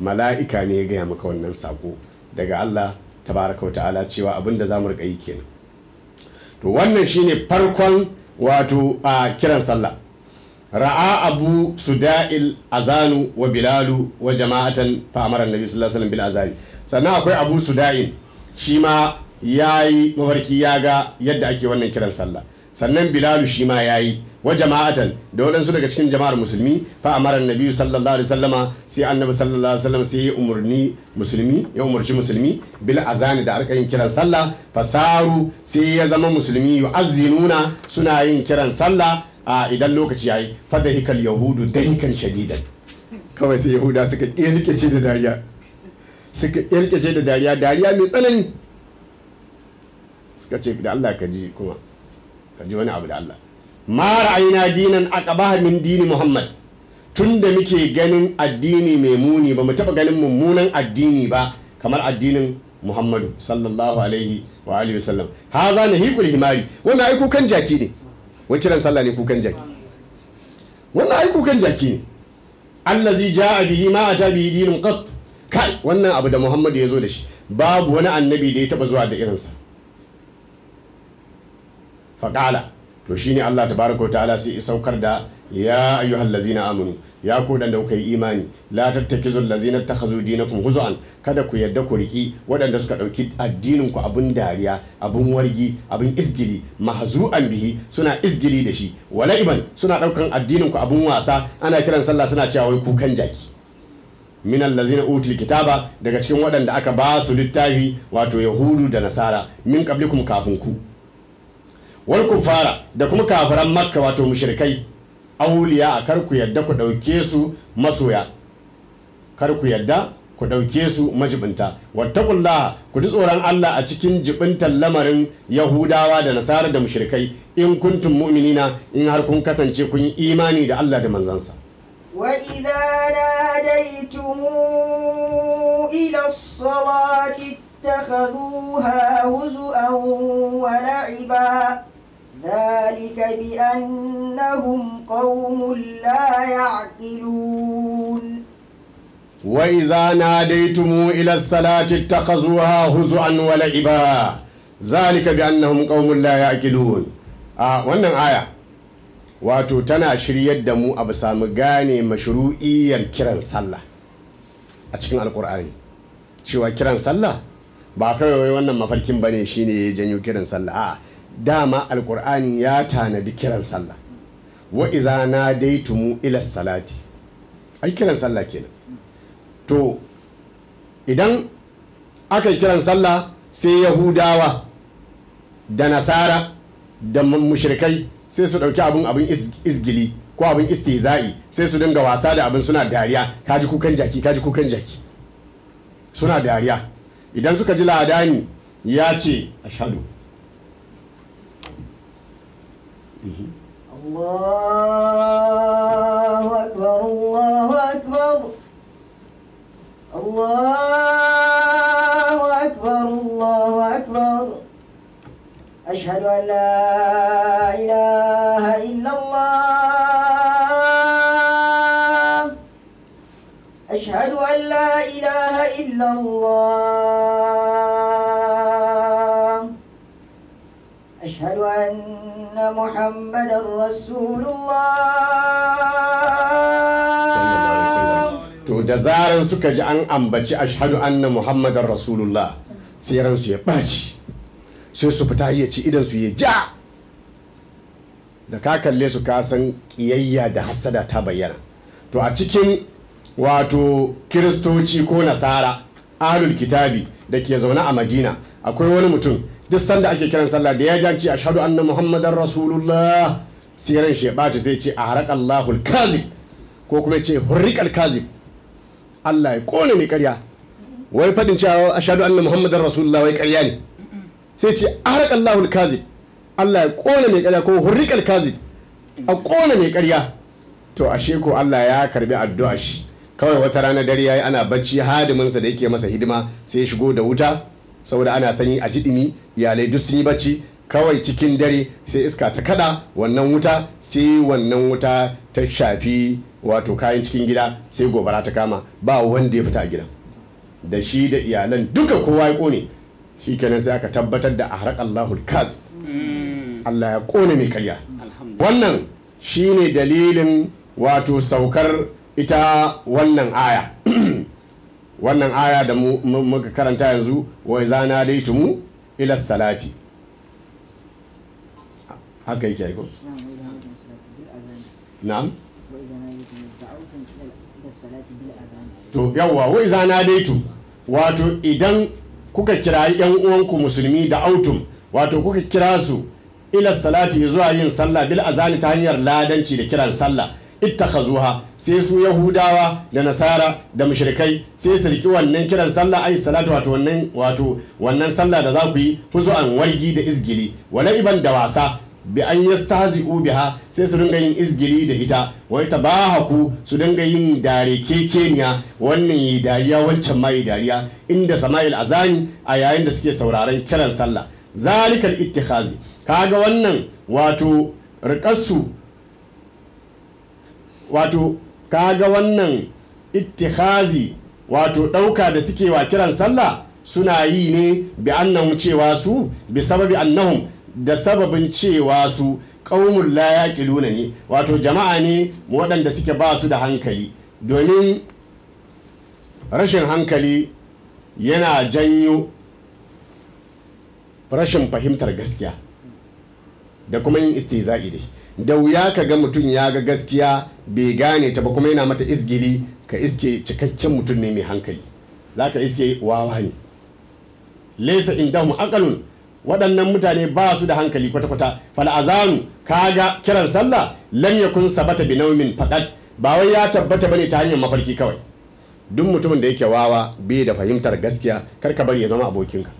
mala'ika ne ya gaya maka wannan sako daga Allah tabaraka wa ta'ala cewa abinda zamu rika yi kenan. to wannan shine farkon wato a kiran sallah. ra'a abu suda'il azanu wa bilalu wa jama'atan fa amara annabi sallallahu alaihi wasallam bil azani. sannan akwai abu suda'il, shi ma yayi mafarki ya ga yadda ake wannan kiran sallah. sannan bilalu shi ma yayi, wa jama'atan da waɗansu daga cikin jama'ar musulmi fa amara annabi sallallahu alaihi wasallama, sai annabi sallallahu alaihi wasallam sai ya umurci musulmi bil azani da arka yin kiran sallah. fasaru sai ya zama musulmi yu'azzinuna, suna yin kiran sallah a idan lokaci yayi. fadahikal yahudu dahikan shadidan, kawai sai yahuda suka kirkice da dariya, dariya mai tsanani. suka ce da Allah ka ji wani abu da Allah, ma ra'ayina dinan aqbaha min dini Muhammad, tunda muke ganin addini mai muni ba mu taba ganin mummunan addini ba kamar addinin Muhammadu sallallahu alaihi wa alihi wasallam. haza nahiqul himari, wannan ai kukan jaki ne, wai kiran sallah ne kukan jaki, wannan ai kukan jaki ne. allazi jaa bihi ma ata bihi dinun qat, kai wannan abu da Muhammadu ya zo da shi babu wani annabi da ya taba zuwa da irinsa. faƙala, to shine Allah tabaraka wa ta'ala sai saukar da ya ayyuhal ladzina amanu ya ku da kuka yi imani la tattakizul ladzina takhazu dinakum huzuan kada ku yadda ku riki waɗanda suka ɗauki addinin ku abun dariya abun wargi abun isgili mahzu'an bihi suna isgili da shi wala'iban suna ɗaukan addinin ku abun wasa ana kiran sallah suna cewa wai kukan jaki minal ladzina utul kitaba daga cikin waɗanda aka ba su littafi wato yahudu da nasara min qablikum kafin ku wal kufara da kuma kafiran makka wato mushrikai auliya a kar ku yadda ku ɗauke su masoya kar ku yadda ku ɗauke su majibinta wattaqullaha ku ji tsoron Allah a cikin jibintar lamarin yahudawa da nasara da mushrikai in kuntum mu'minina in har kun kasance kun yi imani da Allah da manzansa وإذا ناديتم إلى الصلاة اتخذوها هزؤا ولعبا ذلك بأنهم قوم لا يعقلون وإذا ناديتم إلى الصلاة اتخذوها هزؤا ولعبا ذلك بأنهم قوم لا يعقلون wannan aya wato tana shiryar da mu a bisa mu gane mashru'iyyar kiran sallah a cikin alkur'ani cewa kiran sallah ba kawai wannan mafarkin bane shine ya janyo kiran sallah a dama alkur'ani ya tanadi kiran sallah wa iza nadaytumu ila salati ai kiran sallah kenan to idan aka yi kiran sallah sai yahudawa da nasara da mushrikai sai su dauki abin isgili ko abin istihza'i sai su dinga wasa da abin suna dariya kaji kukan jaki suna dariya idan suka ji ladani ya ce ashhadu Allahu akbar Allahu akbar Allahu akbar Allahu akbar أشهد أن لا إله إلا الله أشهد أن لا إله إلا الله أشهد أن محمد رسول الله to da zaran suka ji an ambaci ashhadu anna muhammadar rasulullah sai ransu ya ɓaci sai su fita ya ci idan su ya ja da ka kalle su ka san kiyayya da hasada ta bayyana to a cikin wato kiristoci ko nasara ahlul kitabi da ke zaune a madina akwai wani mutum duk sanda ake kiran sallah da ya janci ashhadu anna muhammadar rasulullah sai ran shi ya ɓaci sai ce a haraqallahu al-kazib ko kuma ce hurriqal kazib Allah ya kone mai karya wai fadin cewa ashhadu anna muhammadar rasulullah wai karya ne sai ce haraqallahu al-kazib Allah ya kone mai karya ko hurriqal kazib a kone mai karya to ashe ko Allah ya karbi addu'a shi kawai wata rana dare yayi ana bacci hadiminsa da yake masa hidima sai ya shigo da wuta saboda ana sanyi a jidimi iyalai duk sun yi bacci kawai cikin dare sai iska ta kada wannan wuta sai wannan wuta ta shafi wato kayan cikin gida sai gobara ta kama ba wanda ya fita a gidan da shi da iyalan duka kowa ya kone shikenan sai aka tabbatar da ahraqallahu al-kaz Allah ya kone mai karya wannan shine dalilin wato saukar ita wannan aya wannan aya da muka karanta yanzu wa izana laitumu ila salati haka yake aiko na'am to yawwa wa izana daitu wato idan kuka kirayi yan uwanku musulmi da autum wato kuka kira su ila salati zuwa yin sallah bil azani ta hanyar ladanci da kiran sallah ittakhazuha sai su yahudawa da nasara da mushrikai sai su riki wannan kiran sallah ai salatu wato wannan sallah da za ku yi huzuan wargi da izgili wala iban da wasa bi an yastahzi'u biha sai su dinga yin izgili da ita wai tabahaku su dinga yin dare kekeniya wannan yi dariya wancan ma yi dariya inda sama'il azani a yayin da suke sauraron kiran sallah zalikal ittikhazi kaga wannan wato riƙarsu wato kaga wannan ittikhazi wato ɗauka da suke wa kiran sallah suna yi ne bi annahum cewa su bi sababi annahum da sababin cewa su qaumul la yaqiluna ne wato jama'a ne waɗanda suke ba su da hankali domin rashin hankali yana janyo rashin fahimtar gaskiya da kuma yin istihza'i da shi da wuya ka ga mutum ya ga gaskiya bai gane ta ba kuma yana mata isgili ka iske cikakken mutum ne mai hankali za ka iske wawa ne laysa indahum aqalun waɗannan mutane ba su da hankali kwata-kwata fal azanu kaga kiran sallah lam yakun sabata bi naumin faqat ba wai ya tabbata bane ta hanyar mafarki kawai duk mutumin da yake wawa bai da fahimtar gaskiya kar ka bari ya zama abokinka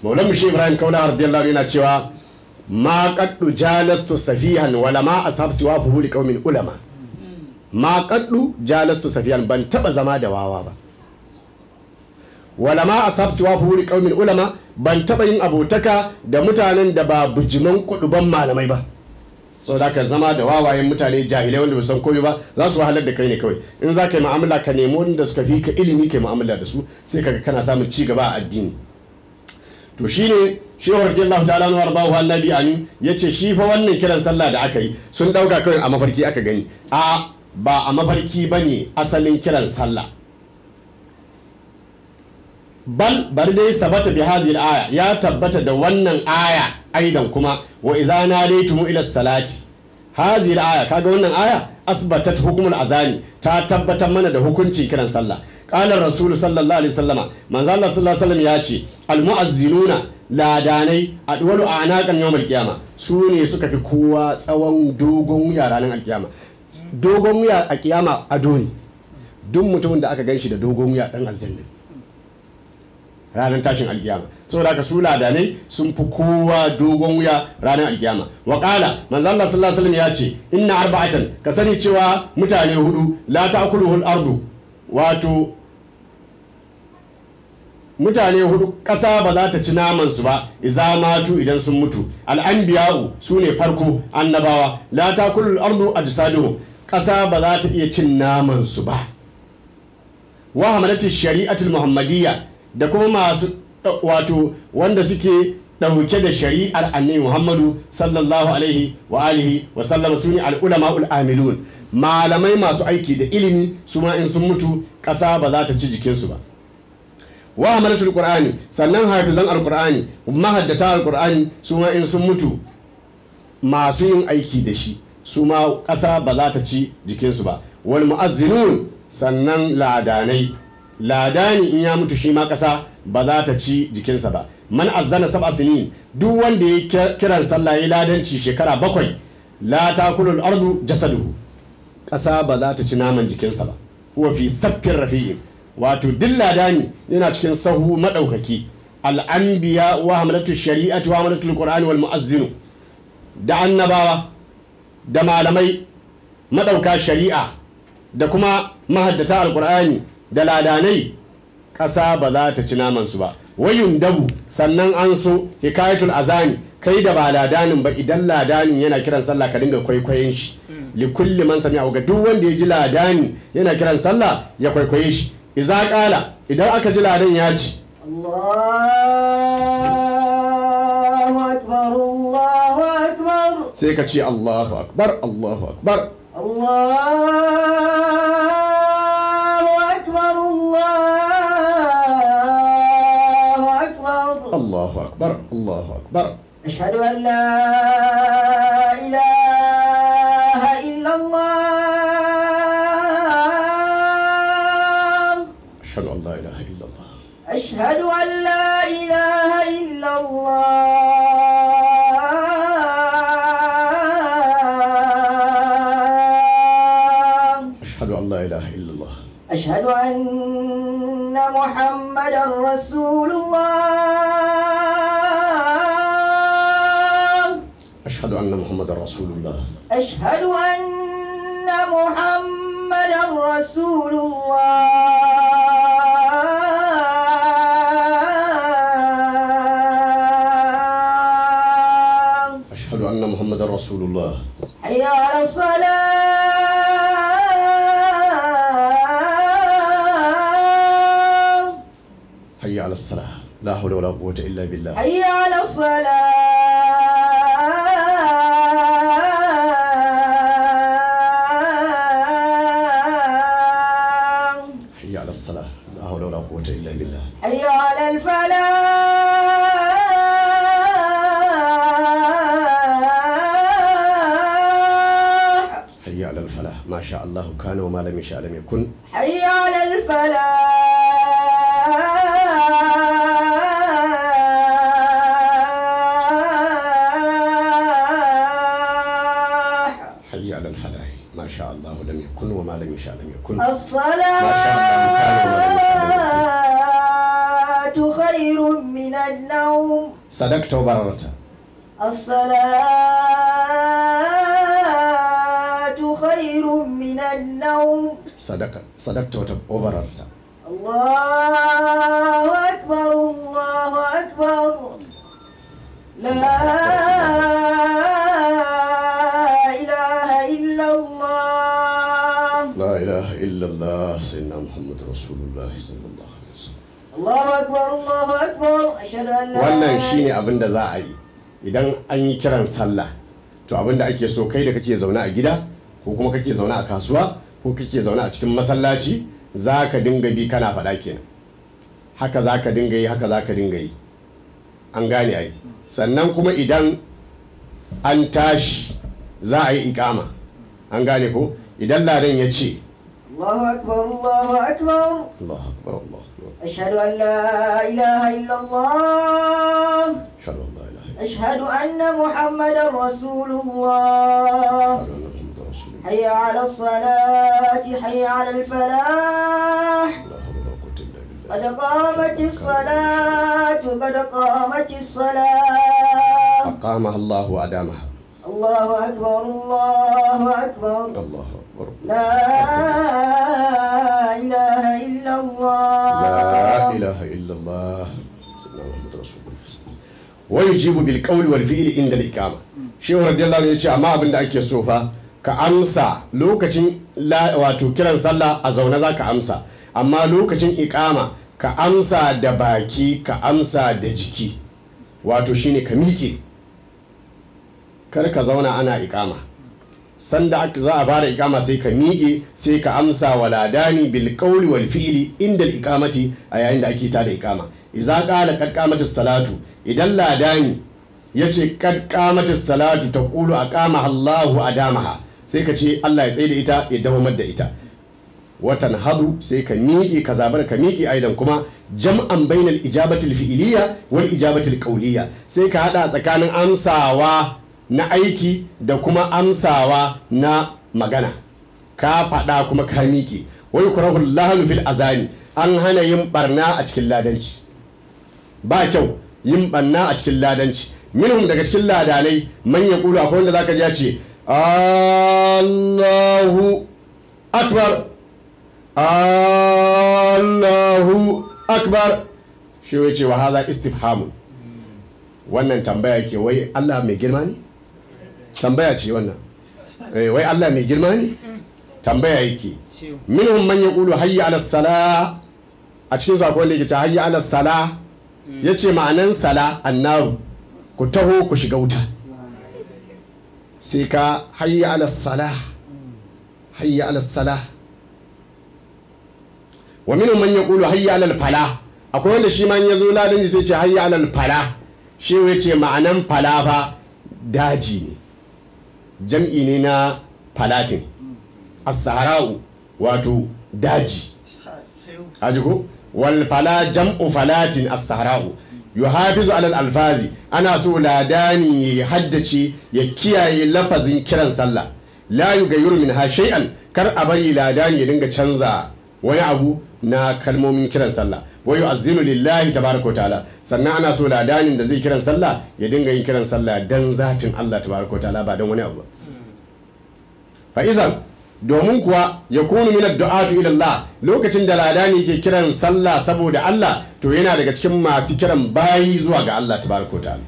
maulan mushi ibrahim kaula radiyallahu anhu yana cewa ma qaddu jalastu safihan wala ma ashab siwa fuhuli qaumin ulama ma qaddu jalastu safihan ban taba zama da wawa ba wala ma ashab siwa fuhuli qaumin ulama ban taba yin abotaka da mutanen da ba bujiman kuduban malamai ba saboda ka zama da wawayen mutane jahilai wanda ba san komai ba za su wahalar da kai ne kawai in za ka yi mu'amala ka nemo wanda suka fi ka ilimi kai mu'amala da su sai kaga kana samun ci gaba a addini to shine shehu radiyallahu ta'ala anhu warḍahu annabi an yace shi fa wannan kiran sallah da aka yi sun dauka kawai a mafarki aka gani a ba a mafarki bane asalin kiran sallah bal dai sabata bi hadhihi al-aya ya tabbata da wannan aya aidan kuma wa idza nadaytum ila salati hadhihi al-aya kaga wannan aya asbatat hukmul azani ta tabbatar mana da hukunci kiran sallah qala rasul sallallahu alaihi wasallama manzo Allah sallallahu alaihi wasallam ya ce al-mu'azzinuna ladanai adwalu anaqan yawmal qiyama su ne suka fi kowa tsawon dogon wuya ranar alkiyama dogon wuya a kiyama ado ne duk mutumin da aka ganshi da dogon wuya dan aljanna ranar tashin alkiyama saboda haka su ladanai sun fi kowa dogon wuya ranar alkiyama wa qala manzo Allah sallallahu alaihi wasallam ya ce inna arba'atan ka sani cewa mutane hudu la ta'kuluhul ardu wato mutane hudu kasa ba za ta ci naman su ba idza matu idan sun mutu al-anbiya'u sune farko annabawa la ta'kulul ardu ajsaduhum kasa ba za ta iya cin naman su ba wa hamalatish shari'atul muhammadiyya da kuma masu wato wanda suke dauke da shari'ar annabi Muhammadu sallallahu alaihi wa alihi wa sallam sune al-ulama'ul amilun malamai masu aiki da ilimi su ma in sun mutu ƙasa ba za ta ci jikinsu ba wa hamalatul qur'ani sannan hafizan al-qur'ani mahaddata al-qur'ani su ma in sun mutu masu yin aiki da shi su ma ƙasa ba za ta ci jikinsu ba wal mu'azzinun sannan ladani in ya mutu shi ma ƙasa ba za ta ci jikinsa ba man azzana sab'a sinin duk wanda ya kiran sallah ya ladanci shekara 7 la takulul ardu jasaduhu ƙasa ba za ta ci naman jikinsa ba huwa fi saffin rafi'in wato duk ladani yana cikin sahu madaukaki al-anbiya wa hamlatu shari'ati wa hamlatu al-qur'ani wal mu'azzinu da annabawa da malamai madauka shari'a da kuma mahaddata al-qur'ani da ladanai ƙasa ba za ta ci namansu ba wayun dabu sannan an so hikayatul azani kai da ba ladanin ba idan ladanin yana kiran sallah ka dinga kwaikwayon shi li kulli man sami'a ga duk wanda ya ji ladani yana kiran sallah ya kwaikwaye shi idza qala idan aka ji ladan ya ci Allahu akbar Allahu akbar sai ka ce Allahu akbar Allahu akbar Allahu akbar Allahu akbar أشهد أن لا إله إلا الله أشهد أن لا إله إلا الله أشهد أن لا إله إلا الله أشهد أن لا إله إلا الله أشهد أن محمدا رسول الله أشهد أن محمد رسول الله أشهد أن محمدا رسول الله أشهد أن محمد رسول الله حي على الصلاة حي على الصلاة لا حول ولا قوة إلا بالله حي على الصلاة salah la hawla wala quwwata illa billah حي على الفلاح hayya ala al-falah ma sha Allah kana wa ma lam yasha lam yakun حي على الفلاح hayya ala al-falah ma sha Allah lam yakun wa ma lam yasha lam yakun الصلاة خير من النوم sadaqta wa bararta الصلاة خير من النوم sadaqta wa bararta الله أكبر الله أكبر لا إله إلا الله la ilaha illa Allah sayyidina Muhammad rasulullah sallallahu alaihi wasallam الله أكبر الله أكبر أشهد أن لا wannan shine abin da za a yi idan an yi kiran sallah to abin da ake so kai da kake zaune a gida ko kuma kake zaune a kasuwa ko kake zaune a cikin masallaci za ka dinga bi kana faɗa kenan haka za ka dinga yi haka za ka dinga yi an gane ai sannan kuma idan an tashi za a yi ikama an gane ko idan ladan ya ce الله أكبر الله أكبر Allah akbar Allah akbar أشهد أن لا إله إلا الله ashhadu an la ilaha illa أشهد أن محمدا رسول الله Allah ashhadu anna Muhammadar rasulullah حي على الصلاة حي على الفلاح la hawla wala quwwata illa billah قد قامت الصلاة قد قامت الصلاة aqamaha Allah wa adamaha الله أكبر الله أكبر Allah akbar لا إله إلا الله لا إله إلا الله سيدنا محمد رسول الله ويجيب بالقول والفعل عند الإقامة shehu radiyallahu anhu yace amma abin da ake so fa ka amsa lokacin wato kiran sallah a zaune za ka amsa amma lokacin iqama ka amsa da baki ka amsa da jiki wato shine ka miƙe kar ka zauna ana iqama sanda za a fara iqama sai ka miƙe sai ka amsa wa ladani bil qawli wal fi'li inda al iqamati a yayin da ake tada iqama idza qala qad qamatis salatu idan ladani yace qad qamatis salatu taqulu aqama Allahu adamaha sai ka ce Allah ya tsaye da ita ya dawamar da ita watan hadu sai ka miƙe ka zabar ka miƙe aidan kuma jam'an bainal ijabatil fi'liya wal ijabatil qawliya sai ka hada tsakanin amsawa na aiki da kuma amsawa na magana ka faɗa kuma ka miƙe wai kurahul lahanu fil azani an hana yin barna a cikin ladanci ba kyau yin barna a cikin ladanci minhum daga cikin ladanai man yaqulu akwai wanda zaka ji ya ce Allahu akbar Allahu akbar shi ya ce wa haza istifhamun wannan tambaya ke wai Allah mai girma ne tambaya ce wannan wai Allah mai girma ne tambaya yake minhum man yaqulu hayya ala salah a cikin sakon wanda yake ce hayya ala salah yace ma'anan sala annaru ku taho ku shiga wuta sai ka hayya ala salah hayya ala salah wa minhum man yaqulu hayya ala falah akwai wanda shi ma ya zo ladan sai ce hayya ala falah shi yace ma'anan fala fa daji ne jam'i ne na falatin as-sahara'u wato daji ajiko wal fala jam'u falatin as-sahara'u yuhafizu alal alfazi ana so ladani ya haddace ya kiyaye lafazin kiran sallah la yughayyiru minha shay'an kar a bari ladani ya dinga canza wani abu na kalmomin kiran sallah wa yu'azzinu lillahi tabaaraka ta'ala sannan ana so ladanin da zai kiran sallah ya dinga yin kiran sallah dan zatin Allah tabaaraka ta'ala ba dan wani abu fa izan domin kuwa ya kunu min addu'atu ila Allah lokacin da ladani ke kiran sallah saboda Allah to yana daga cikin masu kiran bayi zuwa ga Allah tabaraka ta'ala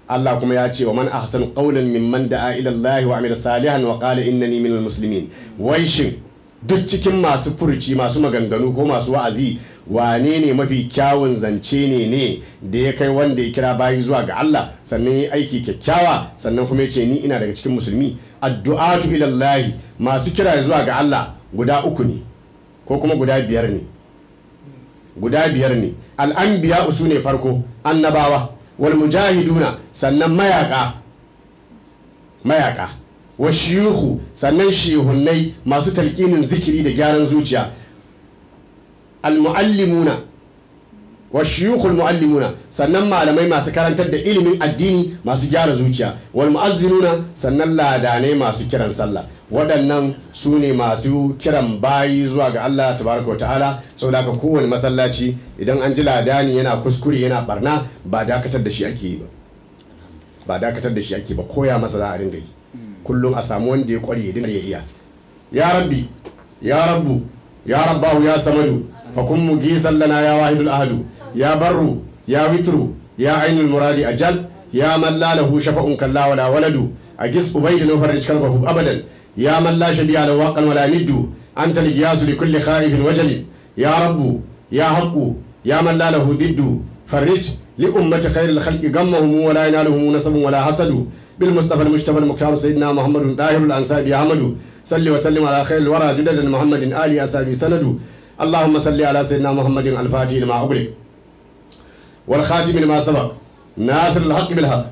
Allah kuma ya ce wa man ahsanu qawlan mimman da'a ila Allah wa amila salihan wa qala innani minal muslimin wai shin duk cikin masu furci masu maganganu ko masu wa'azi wane ne mafi kyawun zance ne da ya kai wanda ya kira bayi zuwa ga Allah sannan ya aiki kyakkyawa sannan kuma ya ce ni ina daga cikin musulmi addu'atu ila Allah masu kira zuwa ga Allah guda uku ne ko kuma guda biyar ne guda biyar ne. Al'anbiya su ne farko annabawa, wal mujahiduna sannan mayaka wa shiyuhu sannan shehunnai masu talqinin zikiri da gyaran zuciya, al muallimuna wa shiyukhul muallimuna sannan malamai masu karantar da ilimin addini masu gyara zuciya, wal muazzinuna sannan ladanai masu kiran sallah. Waɗannan su ne masu kiran bayi zuwa ga Allah tabaraka wa ta'ala. Saboda haka kowane masallaci idan an ji ladani yana kuskure yana barna ba dakatar da shi ake yi ba, koya masa za a dinga yi kullum, a samu wanda ya kware ya dinga ya iya. Ya rabbi ya rabbu ya rabbahu ya samadu fakun mugisan lana ya wahidul ahadu ya barru ya witru ya ainul muradi ajal ya man la lahu shafa'un kalla wala waladu agis ubayd nufarij kalbahu abadan ya man la shabi'a lahu waqan wala niddu anta al-qiyasu li kulli khaifin wajali ya rabbu ya haqqu ya man la lahu diddu farij li ummati khairil khalqi gammahum wala yanaluhum nasabun wala hasadu bil mustafa al-mujtaba al-mukhtar sayyidina muhammadun dahirul ansabi ahmadu salli wa sallim ala khairil wara judadan muhammadin ali asabi sanadu اللهم صل على سيدنا محمد الفاتح لما أغلق والخاتم لما سبق ناصر الحق بالحق